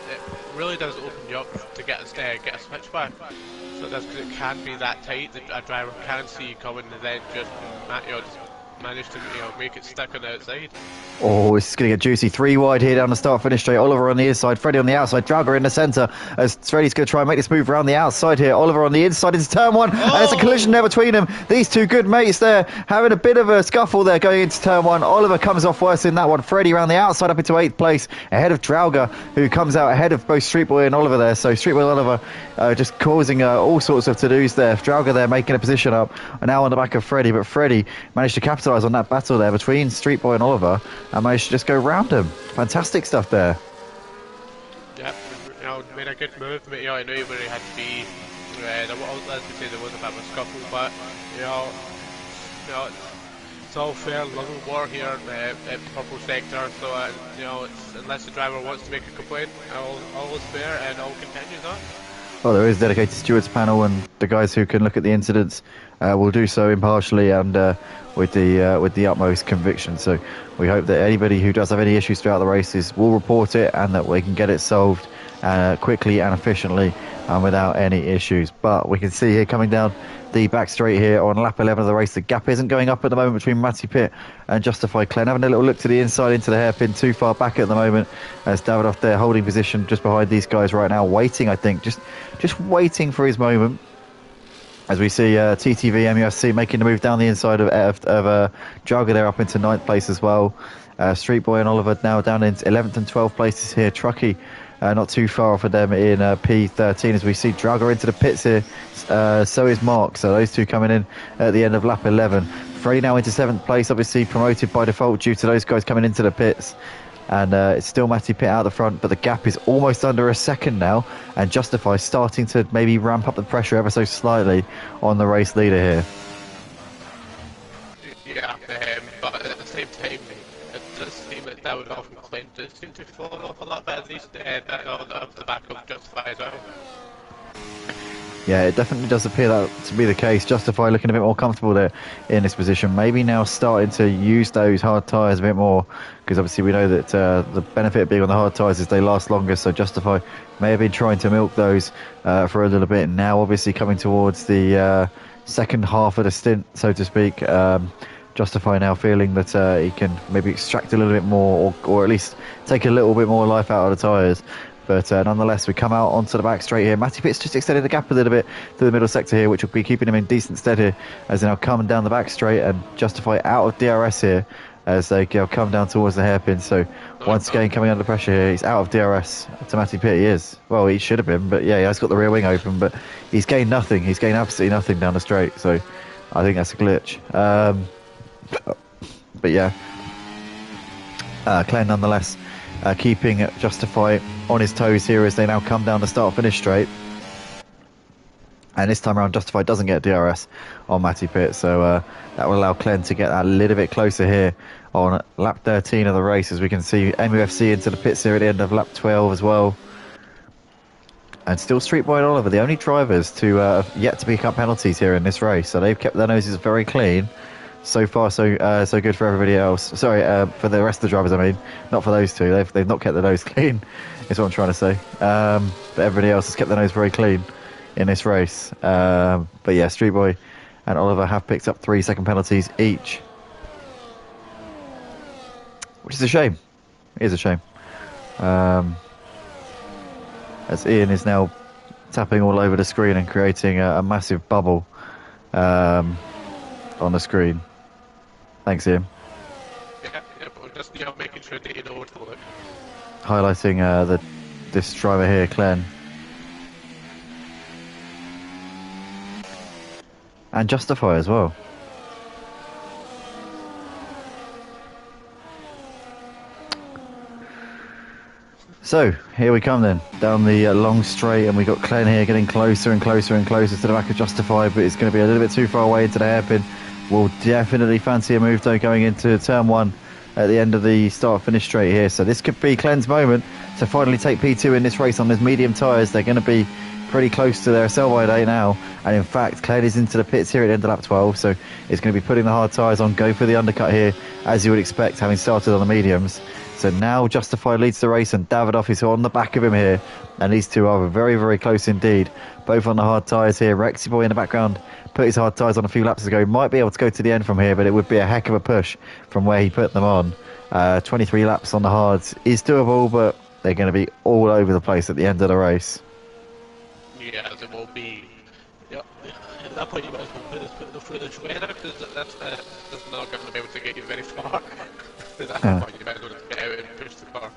it really does open you up to get a switchback. So that's because it can be that tight that a driver can see you coming and then just manage to make it stick on the outside. Oh, it's going to get juicy. 3 wide here down the start finish straight. Oliver on the inside, Freddie on the outside, Drauger in the centre as Freddie's going to try and make this move around the outside here. Oliver on the inside into turn 1, and there's a collision there between them. These 2 good mates there having a bit of a scuffle there going into turn 1. Oliver comes off worse in that one. Freddie around the outside up into 8th place ahead of Drauger, who comes out ahead of both Street Boy and Oliver there. So Street Boy and Oliver just causing all sorts of to-dos there. Drauger there making a position up, and now on the back of Freddie, but Freddie managed to capitalise on that battle there between Street Boy and Oliver and managed to just go round him. Fantastic stuff there. Yeah, made a good move, but I knew where he had to be As we say, there was a bit of a scuffle, but you know, it's all fair love and war here at Purple Sector. So unless the driver wants to make a complaint, all is fair and all continues on. Well, there is a dedicated stewards panel, and the guys who can look at the incidents will do so impartially and with the utmost conviction. So we hope that anybody who does have any issues throughout the races will report it, and that we can get it solved quickly and efficiently and without any issues. But we can see here coming down the back straight here on lap 11 of the race, the gap isn't going up at the moment between Matty Pitt and Justified Glenn. Having a little look to the inside into the hairpin, too far back at the moment, as Davidoff there holding position just behind these guys right now, waiting, I think, just waiting for his moment. As we see TTV MUFC making the move down the inside of Jaga there up into 9th place as well. Street Boy and Oliver now down in 11th and 12th places here. Truckee not too far off of them in P13 as we see Draga into the pits here. So is Mark. So those two coming in at the end of lap 11. Freddie now into 7th place, obviously promoted by default due to those guys coming into the pits. And it's still Matty Pitt out the front, but the gap is almost under a second now, and Justify starting to maybe ramp up the pressure ever so slightly on the race leader here. Yeah, but at the same time, it does seem that Davidoff and Clint do seem to fall off a lot better, at least off the back of Justify as well. Yeah, it definitely does appear that to be the case. Justify looking a bit more comfortable there in this position. Maybe now starting to use those hard tyres a bit more, because obviously we know that the benefit of being on the hard tyres is they last longer. So Justify may have been trying to milk those for a little bit. Now obviously coming towards the second half of the stint, so to speak. Justify now feeling that he can maybe extract a little bit more, or at least take a little bit more life out of the tyres. But nonetheless, we come out onto the back straight here. Matty Pitt's just extended the gap a little bit to the middle sector here, which will be keeping him in decent stead here as they now come down the back straight and Justify out of DRS here as they come down towards the hairpin. So once again, coming under pressure here, he's out of DRS to Matty Pitt. He is. Well, he should have been, but yeah, he has got the rear wing open, but he's gained nothing. He's gained absolutely nothing down the straight. So I think that's a glitch. But yeah, Claire nonetheless keeping Justify on his toes here as they now come down the start-finish straight. And this time around, Justify doesn't get DRS on Matty Pitt, so that will allow Glenn to get a little bit closer here on lap 13 of the race, as we can see MUFC into the pits here at the end of lap 12 as well. And still Street Boy and Oliver, the only drivers to yet to pick up penalties here in this race, so they've kept their noses very clean. So far, so good for everybody else. Sorry, for the rest of the drivers, I mean. Not for those two. They've not kept their nose clean, is what I'm trying to say. But everybody else has kept their nose very clean in this race. But yeah, Street Boy and Oliver have picked up 3 second penalties each. Which is a shame. It is a shame. As Ian is now tapping all over the screen and creating a massive bubble on the screen. Thanks, Ian. Yeah, but just making sure that you know what to look. Highlighting this driver here, Glenn. And Justify as well. So, here we come then, down the long straight, and we got Glenn here getting closer and closer and closer to the back of Justify, but it's going to be a little bit too far away into the hairpin. We'll definitely fancy a move though going into turn 1 at the end of the start-finish straight here. So this could be Glenn's moment to finally take P2 in this race on his medium tyres. They're going to be pretty close to their sell-by date now, and in fact Glenn is into the pits here at the end of lap 12, so it's going to be putting the hard tyres on, go for the undercut here as you would expect, having started on the mediums. So now Justify leads the race and Davidoff is on the back of him here, and these two are very, very close indeed, both on the hard tyres here. Rexy Boy in the background put his hard tyres on a few laps ago, might be able to go to the end from here, but it would be a heck of a push from where he put them on. 23 laps on the hards is doable, but they're going to be all over the place at the end of the race. Yeah, there will be. Yeah, at that point you might as well put the footage away now, because that's not going to be able to get you very far. At that point you might as well just get out and push the car.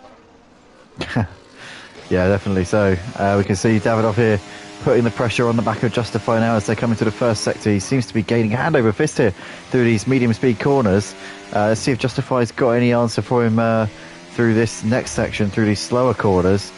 Yeah, definitely so. We can see Davidoff here putting the pressure on the back of Justify now as they come into the first sector. He seems to be gaining hand over fist here through these medium speed corners. Let's see if Justify's got any answer for him through this next section, through these slower corners.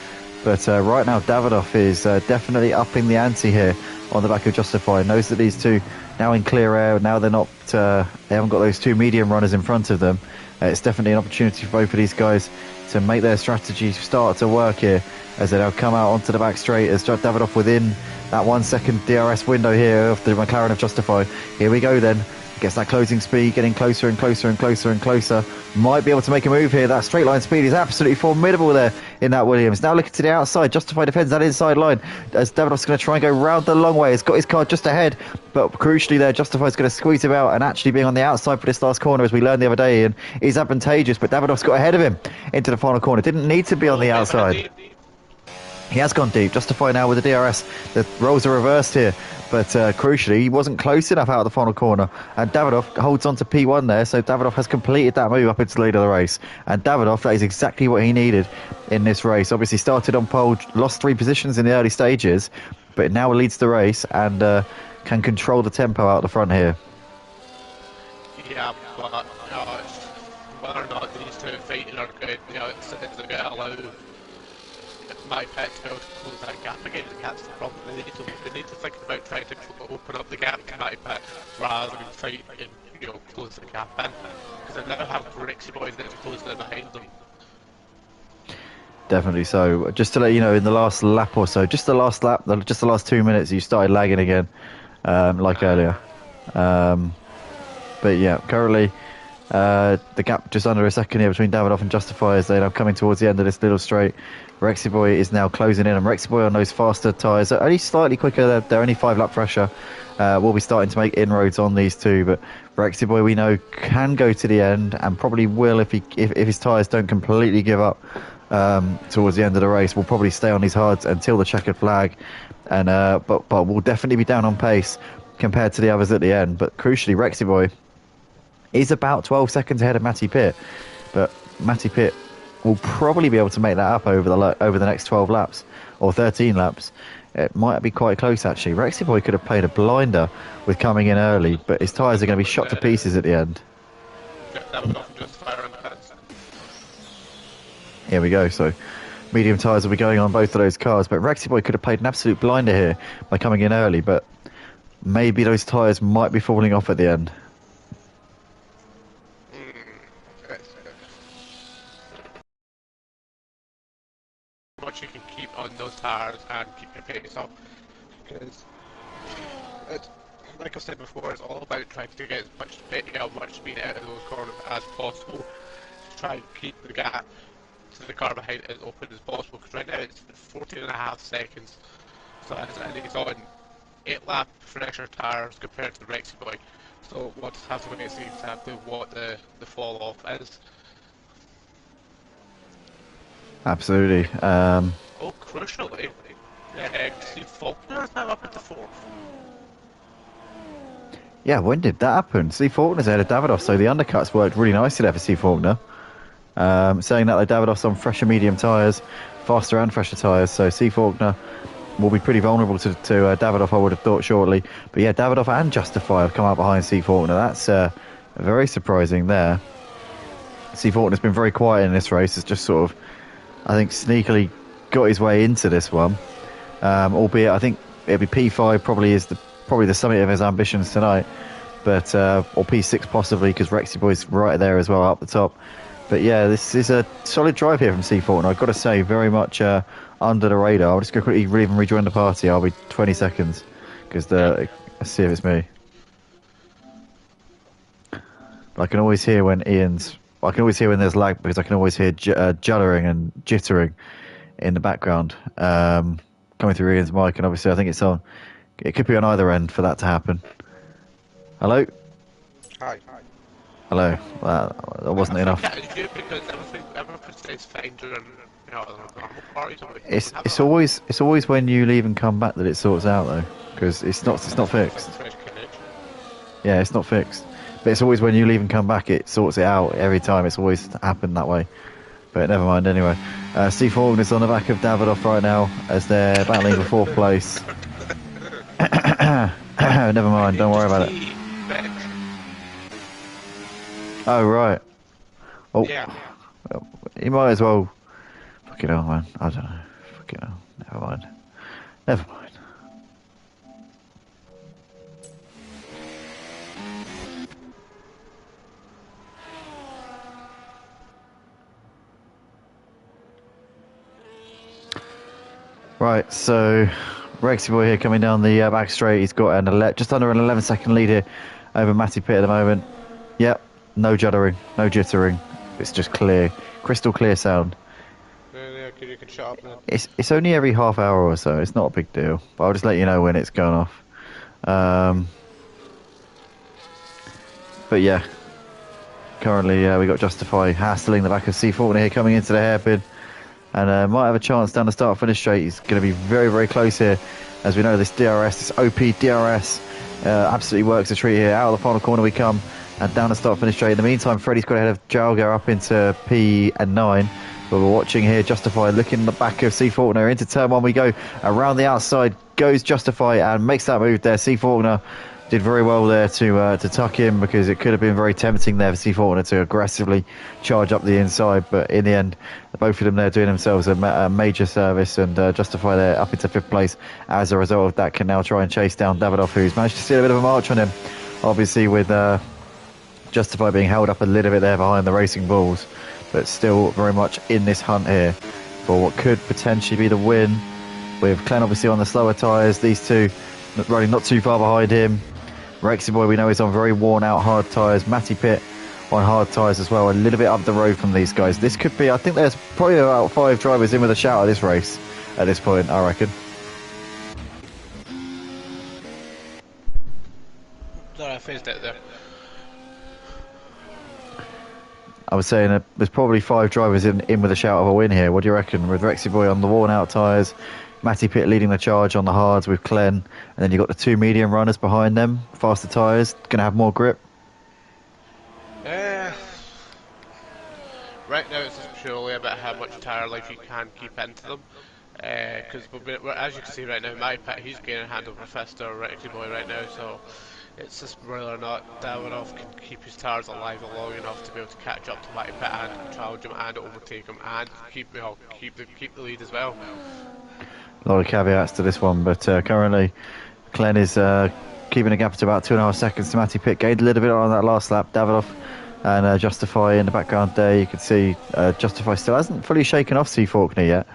But right now Davidoff is definitely upping the ante here on the back of Justify. Knows that these two now in clear air. Now they're not. They haven't got those two medium runners in front of them. It's definitely an opportunity for both of these guys to make their strategy start to work here as they now come out onto the back straight as Davidoff within that 1 second DRS window here of the McLaren of Justify. Here we go then. Gets that closing speed, getting closer and closer and closer and closer. Might be able to make a move here. That straight line speed is absolutely formidable there in that Williams. Now looking to the outside. Justify defends that inside line as Davidoff's going to try and go round the long way. He's got his car just ahead, but crucially there, Justify's going to squeeze him out, and actually being on the outside for this last corner, as we learned the other day, Ian, is advantageous. But Davidoff's got ahead of him into the final corner. Didn't need to be on the outside. He has gone deep. Justify now with the DRS. The roles are reversed here. But crucially, he wasn't close enough out of the final corner. And Davidoff holds on to P1 there. So Davidoff has completed that move up into the lead of the race. And Davidoff, that is exactly what he needed in this race. Obviously started on pole, lost 3 positions in the early stages. But now leads the race and can control the tempo out the front here. Yeah, but it's whether or not these two fighting are good, it's going to allow my pit to be able to close that gap again. That's the problem. They need to think about trying to open up the gap to my pit rather than fight and close the gap in, because they now have Rixie boys that are closing it behind them. Definitely so. Just to let you know, in the last lap or so, just the last lap, just the last 2 minutes, you started lagging again, like earlier. But yeah, currently the gap just under a second here between Davidoff and Justify as they're now coming towards the end of this little straight. Rexy Boy is now closing in, and Rexy Boy on those faster tyres, only slightly quicker. They're only 5 lap pressure. We'll be starting to make inroads on these two, but Rexy Boy we know can go to the end and probably will if his tyres don't completely give up towards the end of the race. Will probably stay on his hards until the checkered flag, and but will definitely be down on pace compared to the others at the end. But crucially, Rexy Boy is about 12 seconds ahead of Matty Pitt, but Matty Pitt will probably be able to make that up over the next 12 laps or 13 laps. It might be quite close actually. Rexy Boy could have played a blinder with coming in early, but his tyres are going to be shot to pieces at the end. Here we go. So medium tyres will be going on both of those cars, but Rexy Boy could have played an absolute blinder here by coming in early, but maybe those tyres might be falling off at the end. Much you can keep on those tires and keep your pace up, because like I said before, it's all about trying to get as much speed out of those corners as possible to try and keep the gap to the car behind as open as possible, because right now it's 14.5 seconds, so and he's on 8 lap fresher tires compared to the Rexy Boy, so we'll just have to wait and see exactly what the fall off is. Absolutely. Crucially, Steve Faulkner is now up at the 4th. Yeah, when did that happen? Steve Faulkner's ahead of Davidoff, so the undercuts worked really nicely there for Steve Faulkner. Saying that, Davidoff's on fresher medium tyres, faster and fresher tyres, so Steve Faulkner will be pretty vulnerable to Davidoff, I would have thought, shortly. But yeah, Davidoff and Justify have come out behind Steve Faulkner. That's very surprising there. Steve Faulkner's been very quiet in this race. It's just sort of, I think, sneakily got his way into this one, albeit I think it'll be P5 probably the summit of his ambitions tonight, but or P6 possibly, because Rexy Boy's right there as well up the top. But yeah, this is a solid drive here from Steve Faulkner. I've got to say, very much under the radar. I'll just go quickly even rejoin the party. I'll be 20 seconds because let's see if it's me. But I can always hear when there's lag, because I can always hear juddering and jittering in the background coming through Ian's mic, and obviously I think it's on. It could be on either end for that to happen. Hello? Hi. Hello. That wasn't enough. It's always when you leave and come back that it sorts out though, because it's not fixed. Yeah, it's not fixed. But it's always when you leave and come back, it sorts it out every time. It's always happened that way. But never mind, anyway. Steve Faulkner is on the back of Davidoff right now as they're battling for 4th place. Never mind, don't worry about it. Oh, right. Oh, yeah. Well, he might as well. Fuck it hell, man. I don't know. Fuck it hell. Never mind. Right, so Rexy Boy here coming down the back straight. He's got just under an 11-second lead here over Matty Pitt at the moment. Yep, no juddering, no jittering. It's just clear, crystal clear sound. Yeah, you can shut up now. It's only every half hour or so. It's not a big deal, but I'll just let you know when it's going off. But yeah, currently we got Justify hassling the back of C Faulkner here coming into the hairpin. And might have a chance down the start-finish straight. He's going to be very, very close here. As we know, this DRS, this OP DRS, absolutely works a treat here. Out of the final corner we come, and down the start-finish straight. In the meantime, Freddie's got ahead of Jalga up into P9. But we're watching here, Justify looking in the back of C Faulkner. Into turn one we go. Around the outside goes Justify and makes that move there. C Faulkner did very well there to tuck in, because it could have been very tempting there for C Faulkner to aggressively charge up the inside, but in the end both of them there doing themselves a major service, and Justify there up into 5th place as a result of that. Can now try and chase down Davidoff, who's managed to steal a bit of a march on him, obviously with Justify being held up a little bit there behind the Racing Bulls, but still very much in this hunt here for what could potentially be the win, with Clen obviously on the slower tyres, these two running not too far behind him. Rexy Boy we know is on very worn out hard tyres. Matty Pitt on hard tyres as well, a little bit up the road from these guys. This could be, I think there's probably about 5 drivers in with a shout at this race at this point, I reckon. Sorry, I phased it there. I was saying there's probably 5 drivers in with a shout of a win here. What do you reckon? With Rexy Boy on the worn out tyres, Matty Pitt leading the charge on the hards with Clen, and then you've got the 2 medium runners behind them, faster tyres, going to have more grip. Right now it's just purely about how much tyre life you can keep into them. Because as you can see right now, Matty Pitt, he's gaining hand over fist to Rexy Boy right now, so it's just whether or not Davidoff can keep his tyres alive long enough to be able to catch up to Matty Pitt and challenge him and overtake him and keep the lead as well. A lot of caveats to this one, but currently Clen is keeping a gap to about 2.5 seconds to Matty Pitt. Gained a little bit on that last lap. Davidoff and Justify in the background there. You can see Justify still hasn't fully shaken off C Faulkner yet,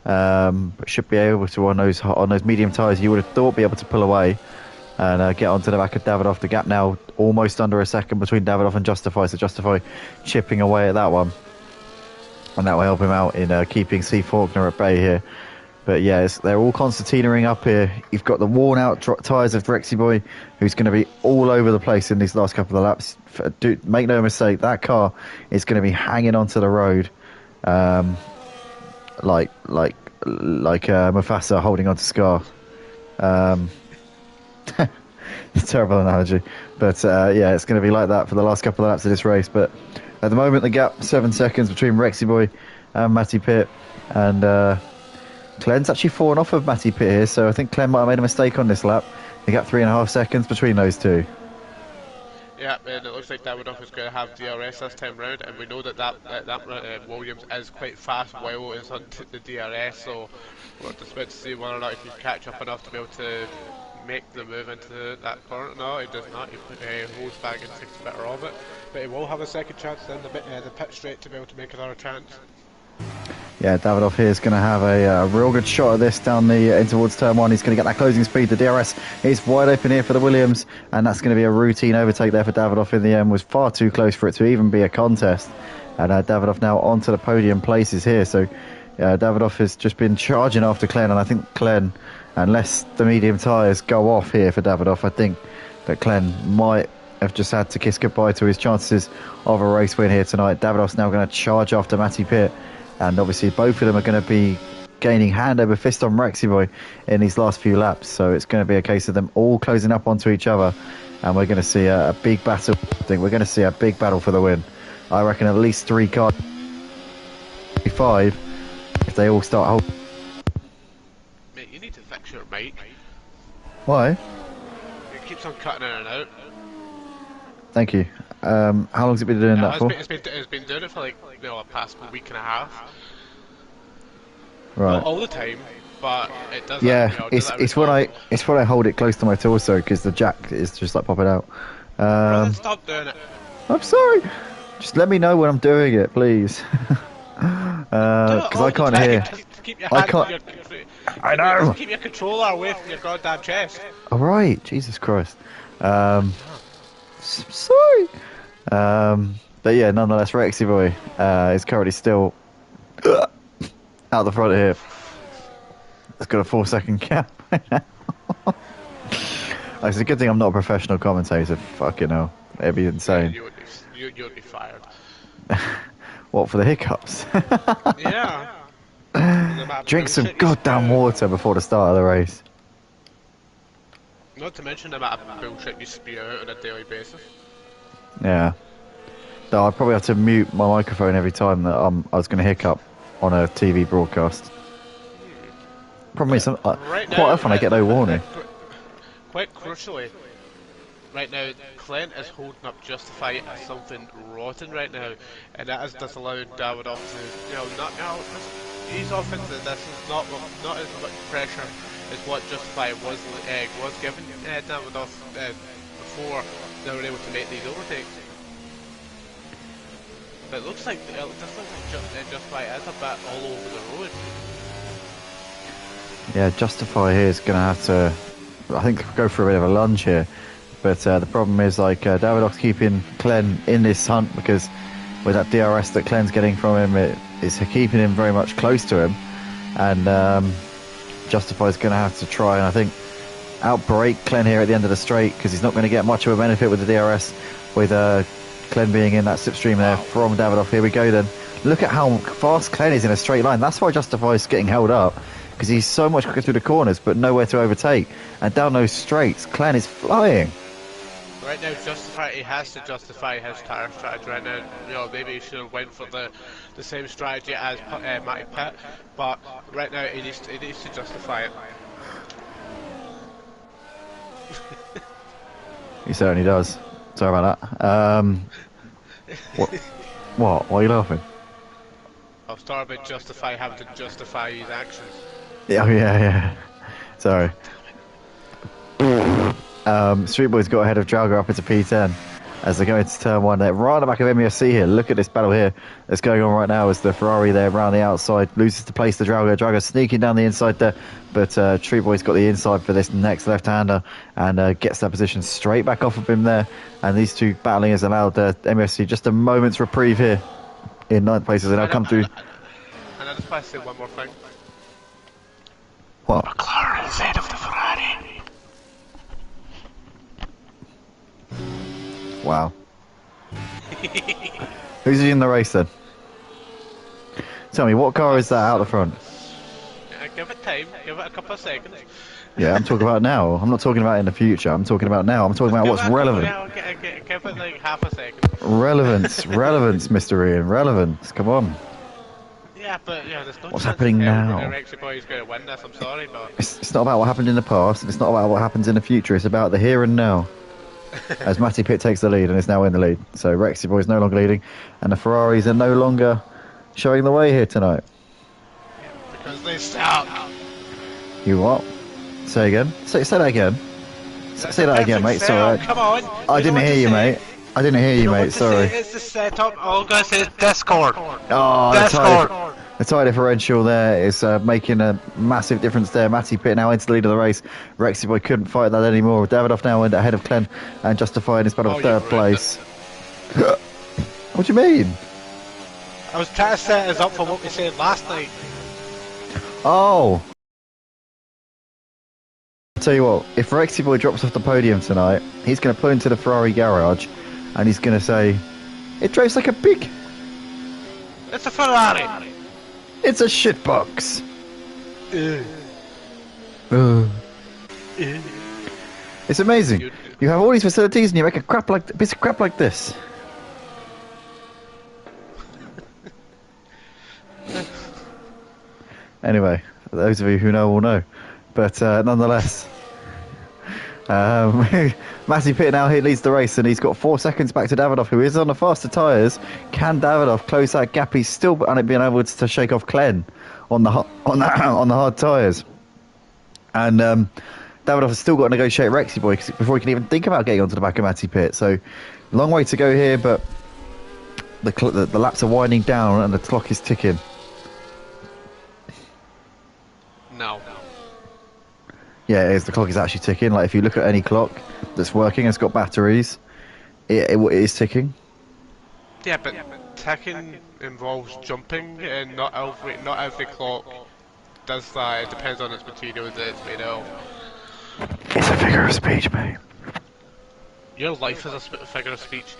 but should be able to on those medium tyres. You would have thought be able to pull away and get onto the back of Davidoff. The gap now almost under a second between Davidoff and Justify, so Justify chipping away at that one, and that will help him out in keeping C Faulkner at bay here. But yeah, they're all concertinaing up here. You've got the worn-out tyres of Rexy Boy, who's going to be all over the place in these last couple of laps. Make no mistake, that car is going to be hanging onto the road, like Mufasa holding onto Scar. Terrible analogy, but yeah, it's going to be like that for the last couple of laps of this race. But at the moment, the gap 7 seconds between Rexy Boy and Matty Pitt, and Clen's actually fallen off of Matty Pitt here, so I think Clen might have made a mistake on this lap. They got 3.5 seconds between those two. Yeah, and it looks like Davidoff is going to have DRS this time round, and we know that Williams is quite fast while it's on the DRS, so we're just about to see whether or not he can catch up enough to be able to make the move into that corner. No, he does not. He holds back and takes a bit of it, but he will have a second chance in the pit straight to be able to make another chance. Yeah, Davidoff here is going to have a real good shot at this down in towards turn one. He's going to get that closing speed. The DRS is wide open here for the Williams, and that's going to be a routine overtake there for Davidoff in the end. Was far too close for it to even be a contest. And Davidoff now onto the podium places here. So Davidoff has just been charging after Clen, and I think Clen, unless the medium tyres go off here for Davidoff, I think that Clen might have just had to kiss goodbye to his chances of a race win here tonight. Davidoff's now going to charge after Matty Pitt. And obviously both of them are going to be gaining hand over fist on Rexy Boy in these last few laps. So it's going to be a case of them all closing up onto each other. And we're going to see a big battle. I think we're going to see a big battle for the win. I reckon at least 3 cars, 5, if they all start holding. Mate, you need to fix your mic. Why? It keeps on cutting in and out. Thank you. How long has it been doing that for? It's been doing it for like the past week and a half. Right. Not all the time, but it does. Yeah, it's when I hold it close to my torso because the jack is just like popping out. Stop doing it. I'm sorry. Just let me know when I'm doing it, please. Because I can't hear. Just keep your I hand on can't. your... I know. Keep your controller away from your goddamn chest. All right, Jesus Christ. Sorry. But yeah, nonetheless, Rexy boy is currently still out the front here. It's got a 4-second gap. It's a good thing I'm not a professional commentator. Fucking hell, it'd be insane. You'd be fired. What, for the hiccups? Yeah. Drink some goddamn water before the start of the race. Not to mention the amount of bullshit you spew out on a daily basis. Yeah. No, I'd probably have to mute my microphone every time that I was going to hiccup on a TV broadcast. Problem is, quite often I get no warning. Quite crucially, right now, Clint is holding up Justify as something rotten right now, and that is disallowing Davidoff to, he's often that this is not as much pressure as what Justify was given Davidoff before they were able to make these overtakes. But it looks like Justify is a bit all over the road. Yeah, Justify here is going to have to, I think, go for a bit of a lunge here. But the problem is, Davidoff's keeping Clen in this hunt because with that DRS that Clen's getting from him, it is keeping him very much close to him. And Justify's going to have to try and, I think, outbrake Clen here at the end of the straight because he's not going to get much of a benefit with the DRS with Clen being in that slipstream there from Davidoff. Here we go then. Look at how fast Clen is in a straight line. That's why Justify's getting held up, because he's so much quicker through the corners but nowhere to overtake. And down those straights, Clen is flying. Right now, he has to justify his tyre strategy right now. Maybe he should have went for the same strategy as Matty Pitt, but right now he needs to justify it. He certainly does. Sorry about that. What? Why are you laughing? I was talking about Justify having to justify his actions. Yeah. Sorry. Street Boys got ahead of Drago up into P10 as they go into turn 1. They're right on the back of MUFC here. Look at this battle here that's going on right now as the Ferrari there around the outside loses the place to Drago. Drago sneaking down the inside there, but Street Boys got the inside for this next left-hander and gets that position straight back off of him there. And these two battling has allowed MUFC just a moment's reprieve here in 9th place as they now come through. And I just want to say one more thing. What? McLaren is ahead of the Ferrari. Wow. Who's in the race then? Tell me, what car is that out the front? Give it time, give it a couple of seconds. Yeah, I'm talking about now. I'm not talking about in the future. I'm talking about now. I'm talking about what's relevant. Give it like half a second. Relevance, Mr. Ian, relevance. Come on. Yeah, but there's no What's happening now? Boy's going to win this. I'm sorry, but It's not about what happened in the past, and it's not about what happens in the future. It's about the here and now. As Matty Pitt takes the lead and is now in the lead. So Rexy Boy is no longer leading, and the Ferraris are no longer showing the way here tonight. because they suck. You what? Say again? Say that again. Say that again, mate. Sorry. Come on. I didn't hear you, mate. I didn't hear you, mate. Sorry. It's the setup. All I'm going to say is Discord. Oh, Discord. the tyre differential there is making a massive difference there. Matty Pitt now into the lead of the race. Rexy Boy couldn't fight that anymore. Davidoff now went ahead of Clen and justifying his battle for third place. What do you mean? I was trying to set us up for what we said last night. Oh. I'll tell you what, if Rexy Boy drops off the podium tonight, he's going to pull into the Ferrari garage and he's going to say, it drives like a pig. It's a Ferrari. It's a shitbox. It's amazing. You have all these facilities and you make a piece of crap like this. Anyway, for those of you who know will know. But nonetheless, Matty Pitt now leads the race and he's got 4 seconds back to Davidoff, who is on the faster tyres. Can Davidoff close that gap? He's still being able to shake off Clen on the hard tyres. And Davidoff has still got to negotiate Rexy Boy before he can even think about getting onto the back of Matty Pitt. So long way to go here, but the laps are winding down and the clock is ticking. No. Yeah, it is. The clock is actually ticking. Like, if you look at any clock that's working, it's got batteries, it is ticking. Yeah, but ticking involves jumping, and not every clock does that. It depends on its materials that it's made of. It's a figure of speech, mate. Your life is a figure of speech.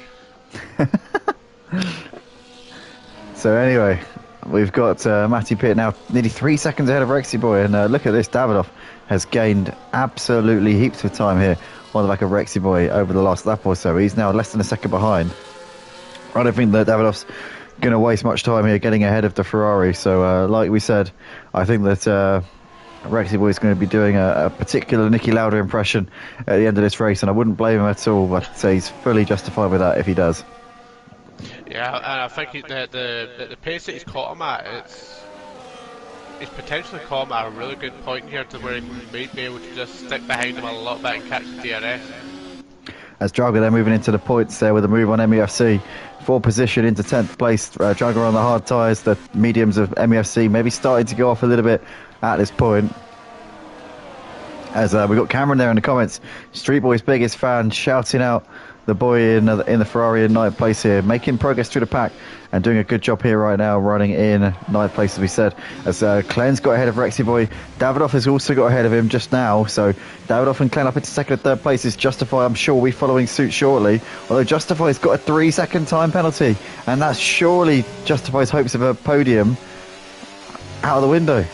So anyway, we've got Matty Pitt now nearly 3 seconds ahead of Rexy Boy, and look at this, Davidoff has gained absolutely heaps of time here on the back of Rexy Boy over the last lap or so. He's now less than a second behind. I don't think that Davidoff's going to waste much time here getting ahead of the Ferrari, so like we said, I think that Rexy Boy is going to be doing a particular Nicky Lauda impression at the end of this race, and I wouldn't blame him at all. I'd say he's fully justified with that if he does. Yeah, and I think the pace that he's caught him at, it's potentially caught him at a really good point here to where he might be able to just stick behind him a little bit and catch the DRS. As Drago then moving into the points there with a move on MEFC. 4th position into 10th place. Drago on the hard tyres, the mediums of MEFC maybe starting to go off a little bit at this point. As we got Cameron there in the comments, Street Boy's biggest fan, shouting out the boy in the Ferrari in 9th place here, making progress through the pack and doing a good job here right now, running in 9th place as we said. As Clen's got ahead of Rexy Boy, Davidoff has also got ahead of him just now, so Davidoff and Clen up into 2nd and 3rd places. Justify, I'm sure, will be following suit shortly, although Justify's got a 3-second time penalty, and that surely Justify's hopes of a podium out of the window.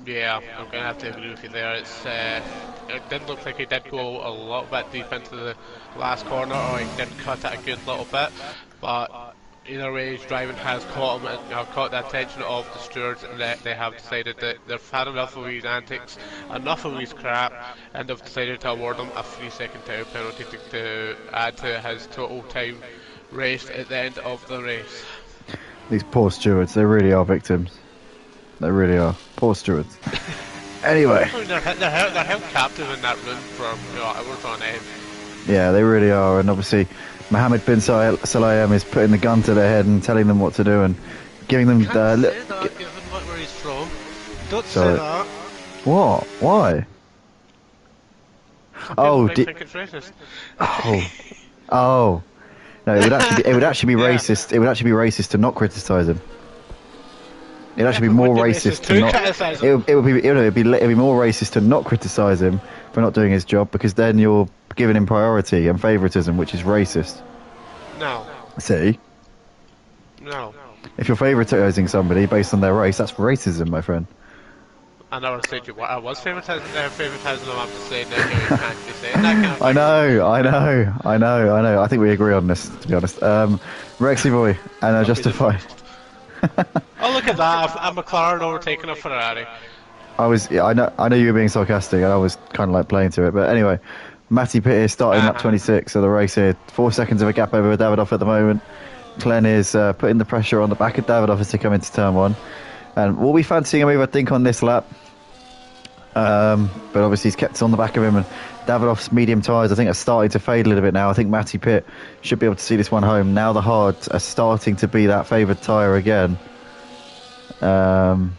Yeah, I'm going to have to agree with you there. It did look like he did go a little bit deep into the last corner, or he did cut it a good little bit, but either way, his driving has caught him, and caught the attention of the stewards, and they have decided that they've had enough of his antics, enough of his crap, and they've decided to award him a 3-second time penalty to add to his total time raced at the end of the race. These poor stewards, they really are victims. They really are. Poor stewards. Anyway. I mean, they're held captive in that room for hours on end. Yeah, they really are. And obviously, Mohammed bin Salayem is putting the gun to their head and telling them what to do and giving them... Can't say that, given where he's from. Don't say that. What? Why? Some people think it's racist. Oh. No, it would actually be racist. It would actually be racist to not criticise him. It'd actually be more racist to not. It'd be more racist to not criticise him for not doing his job, because then you're giving him priority and favouritism, which is racist. No. See? No. If you're favouritising somebody based on their race, that's racism, my friend. I never said I was favouritising them. I'm just saying that you can't be saying that kind of thing. I know. I think we agree on this, to be honest. Rexy Boy and Justified. Oh, look at that! A McLaren overtaking a Ferrari. I know you were being sarcastic, and I was kind of like playing to it. But anyway, Matty Pitt is starting up 26 of the race here. 4 seconds of a gap over Davidoff at the moment. Clen is putting the pressure on the back of Davidoff as they come into turn 1. And we'll be fancying a move, I think, on this lap. But obviously he's kept on the back of him, and Davidoff's medium tyres, I think, are starting to fade a little bit now. I think Matty Pitt should be able to see this one home. Now the hards are starting to be that favoured tyre again. And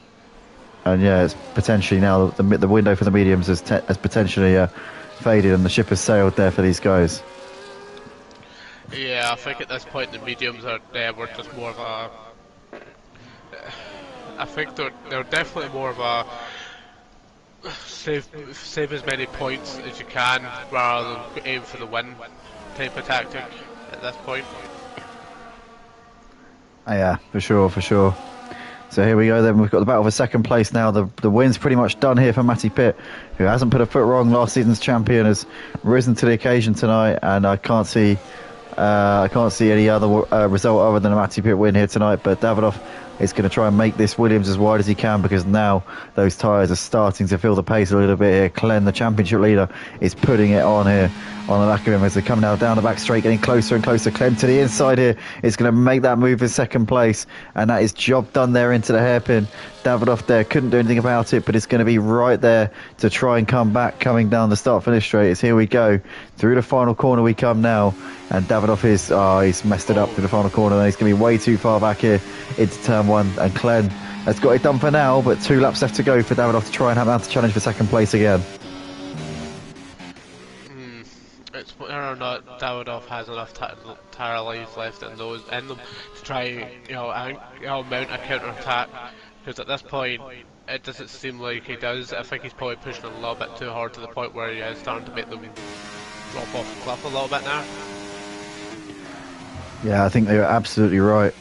yeah, it's potentially now the window for the mediums has potentially faded, and the ship has sailed there for these guys. Yeah, I think at this point the mediums are were just more of a. I think they're definitely more of a save as many points as you can rather than aim for the win type of tactic at this point. Yeah, for sure. So here we go then, we've got the battle for 2nd place now. The win's pretty much done here for Matty Pitt, who hasn't put a foot wrong. Last season's champion has risen to the occasion tonight, and I can't see any other result other than a Matty Pitt win here tonight. But Davidoff is going to try and make this Williams as wide as he can, because now those tyres are starting to feel the pace a little bit here. Clen, the championship leader, is putting it on here on the back of him as they come now down the back straight, getting closer and closer. Clen to the inside here is going to make that move in 2nd place, and that is job done there into the hairpin. Davidoff there couldn't do anything about it, but it's going to be right there to try and come back, coming down the start finish straight. As here we go through the final corner we come now, and Davidoff is he's messed it up through the final corner, and he's going to be way too far back here into turn round one, and Glenn has got it done for now, but 2 laps left to go for Davidoff to try and have to challenge for second place again. It's whether or not Davidoff has enough tyre life left in them to try, mount a counter attack. Because at this point, it doesn't seem like he does. I think he's probably pushing a little bit too hard to the point where he is starting to make them drop off the cliff a little bit now. Yeah, I think they were absolutely right,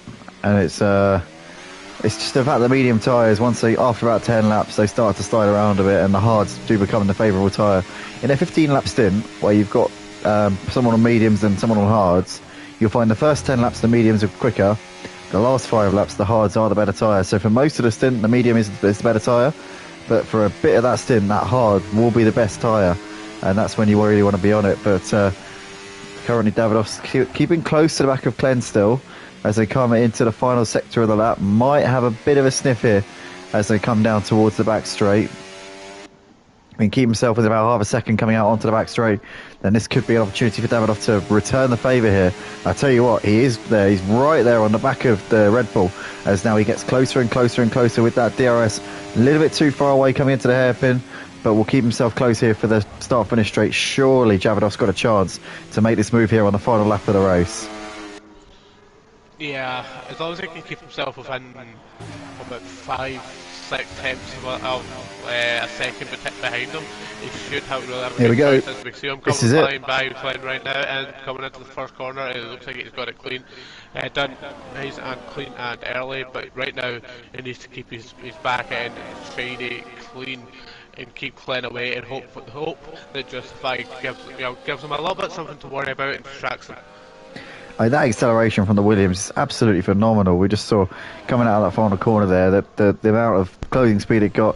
and it's just the fact the medium tyres, after about 10 laps, they start to slide around a bit, and the hards do become the favourable tyre. In a 15-lap stint, where you've got someone on mediums and someone on hards, you'll find the first 10 laps the mediums are quicker, the last 5 laps the hards are the better tyre. So for most of the stint, the medium is the better tyre, but for a bit of that stint, that hard will be the best tyre, and that's when you really want to be on it. But currently Davidoff's keeping close to the back of Glenn still, as they come into the final sector of the lap. Might have a bit of a sniff here as they come down towards the back straight. I mean, keep himself with about half a second coming out onto the back straight, then this could be an opportunity for Davidoff to return the favour here. I tell you what, he is there. He's right there on the back of the Red Bull, as now he gets closer and closer and closer with that DRS. A little bit too far away coming into the hairpin, but will keep himself close here for the start-finish straight. Surely Davidoff's got a chance to make this move here on the final lap of the race. Yeah, as long as he can keep himself within about 5-6 tenths of a second behind him, he should have really have a Here we go. chance. As we see him This coming is flying it. by Glenn right now and coming into the first corner. It looks like he's got it clean, done nice and clean and early. But right now he needs to keep his back end shiny, clean, and keep Glenn away, and hope that Justify gives him a little bit something to worry about and distracts him. That acceleration from the Williams is absolutely phenomenal. We just saw coming out of that final corner there that the amount of closing speed it got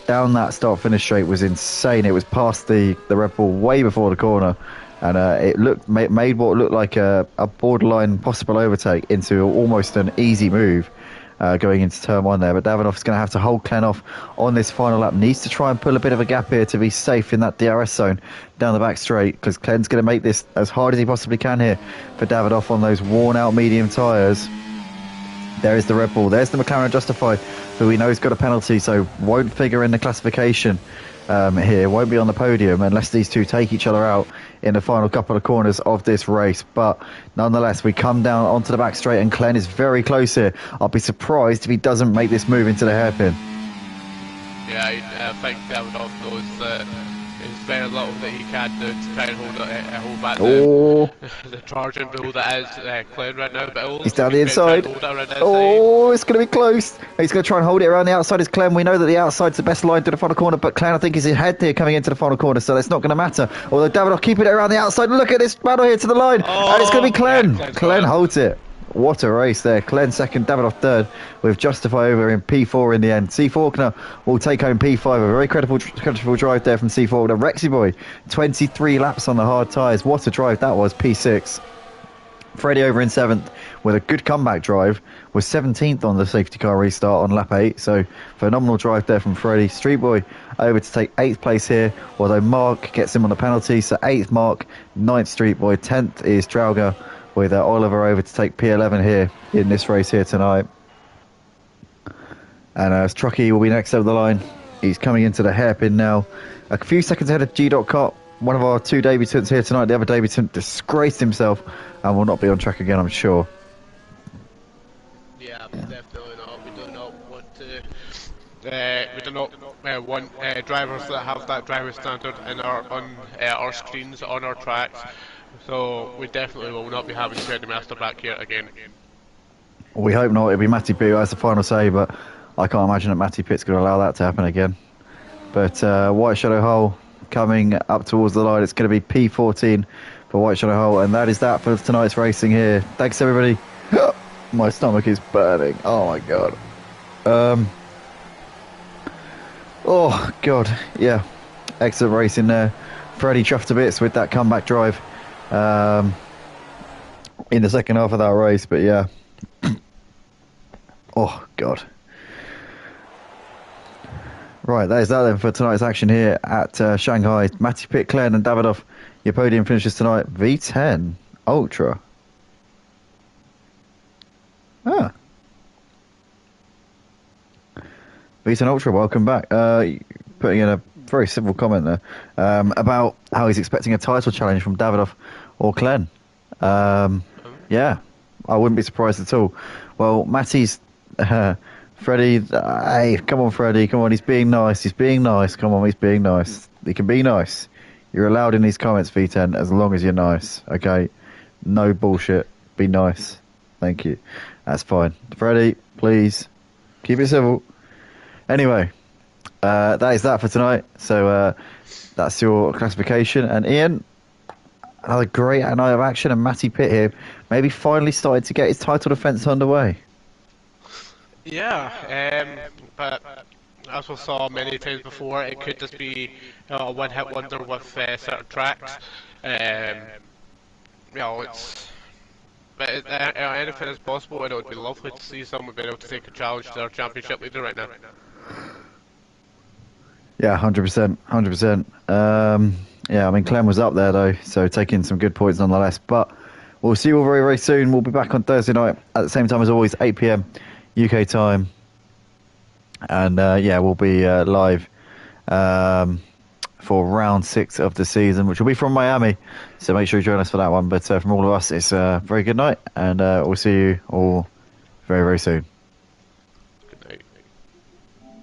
down that start-finish straight was insane. It was past the Red Bull way before the corner, and it made what looked like a borderline possible overtake into almost an easy move going into turn 1 there. But Davidoff's going to have to hold Glenn off on this final lap. Needs to try and pull a bit of a gap here to be safe in that DRS zone down the back straight, because Glenn's going to make this as hard as he possibly can here for Davidoff on those worn-out medium tyres. There is the Red Bull. There's the McLaren Justify, who we know has got a penalty, so won't figure in the classification here. Won't be on the podium unless these two take each other out in the final couple of corners of this race. But nonetheless, we come down onto the back straight, and Glenn is very close here. I'll be surprised if he doesn't make this move into the hairpin. Yeah, I think Davidoff knows that there's very little that he can do to try and hold back the charging bull that is Glenn right now. But he's down the inside. Oh, it's going to be close. He's going to try and hold it around the outside as Glenn. We know that the outside's the best line to the final corner, but Glenn, I think, is ahead here coming into the final corner, so that's not going to matter. Although Davidoff keeping it around the outside. Look at this battle here to the line, and it's going to be Glenn. Yeah, Glenn holds it. What a race there. Glenn second, Davidoff third, with Justify over in P4 in the end. C. Faulkner will take home P5. A very credible drive there from C. Faulkner. Rexy Boy, 23 laps on the hard tyres. What a drive that was, P6. Freddie over in 7th with a good comeback drive. Was 17th on the safety car restart on lap 8. So phenomenal drive there from Freddie. Street Boy over to take 8th place here, although Mark gets him on the penalty. So 8th Mark, 9th Street Boy, 10th is Trauger, with Oliver over to take P11 here in this race here tonight. And Truckee will be next over the line. He's coming into the hairpin now. A few seconds ahead of G.Cop, one of our 2 debutants here tonight. The other debutant disgraced himself and will not be on track again, I'm sure. Yeah, definitely not. We do not want to. We do not want drivers that have that driver standard on our screens on our tracks. So we definitely will not be having Freddie Master back here again. We hope not. It'll be Matty Pitt as the final say, but I can't imagine that Matty Pitt's going to allow that to happen again. But White Shadow Hole coming up towards the line. It's going to be P14 for White Shadow Hole, and that is that for tonight's racing here. Thanks, everybody. My stomach is burning. Oh, my God. Oh, God. Yeah. Excellent racing there. Freddie chuffed to bits with that comeback drive in the second half of that race, but yeah. Oh, God. Right, that is that then for tonight's action here at Shanghai. Matty Pitt, Glenn and Davidoff, your podium finishes tonight. V10 Ultra. Ah. Vita Ultra, welcome back. Putting in a very simple comment there about how he's expecting a title challenge from Davidoff or Glenn. Yeah, I wouldn't be surprised at all. Well, Matty's Freddie. Hey, come on, Freddie. Come on, he's being nice. He's being nice. Come on, he's being nice. He can be nice. You're allowed in these comments, V10, as long as you're nice. Okay, no bullshit. Be nice. Thank you. That's fine. Freddie, please keep it civil. Anyway, that is that for tonight. So that's your classification. And Ian, another great night of action. And Matty Pitt here, maybe finally started to get his title defence underway. Yeah, but as we saw many times before, it could just be a one-hit wonder with certain tracks. It's. But anything is possible, and it would be lovely to see someone being able to take a challenge to their championship leader right now. Yeah, 100%, 100%. Yeah, I mean, Clem was up there though, so taking some good points nonetheless. But we'll see you all very, very soon. We'll be back on Thursday night at the same time as always, 8 p.m. UK time. And yeah, we'll be live for round 6 of the season, which will be from Miami. So make sure you join us for that one. But from all of us, it's a very good night, and we'll see you all very, very soon.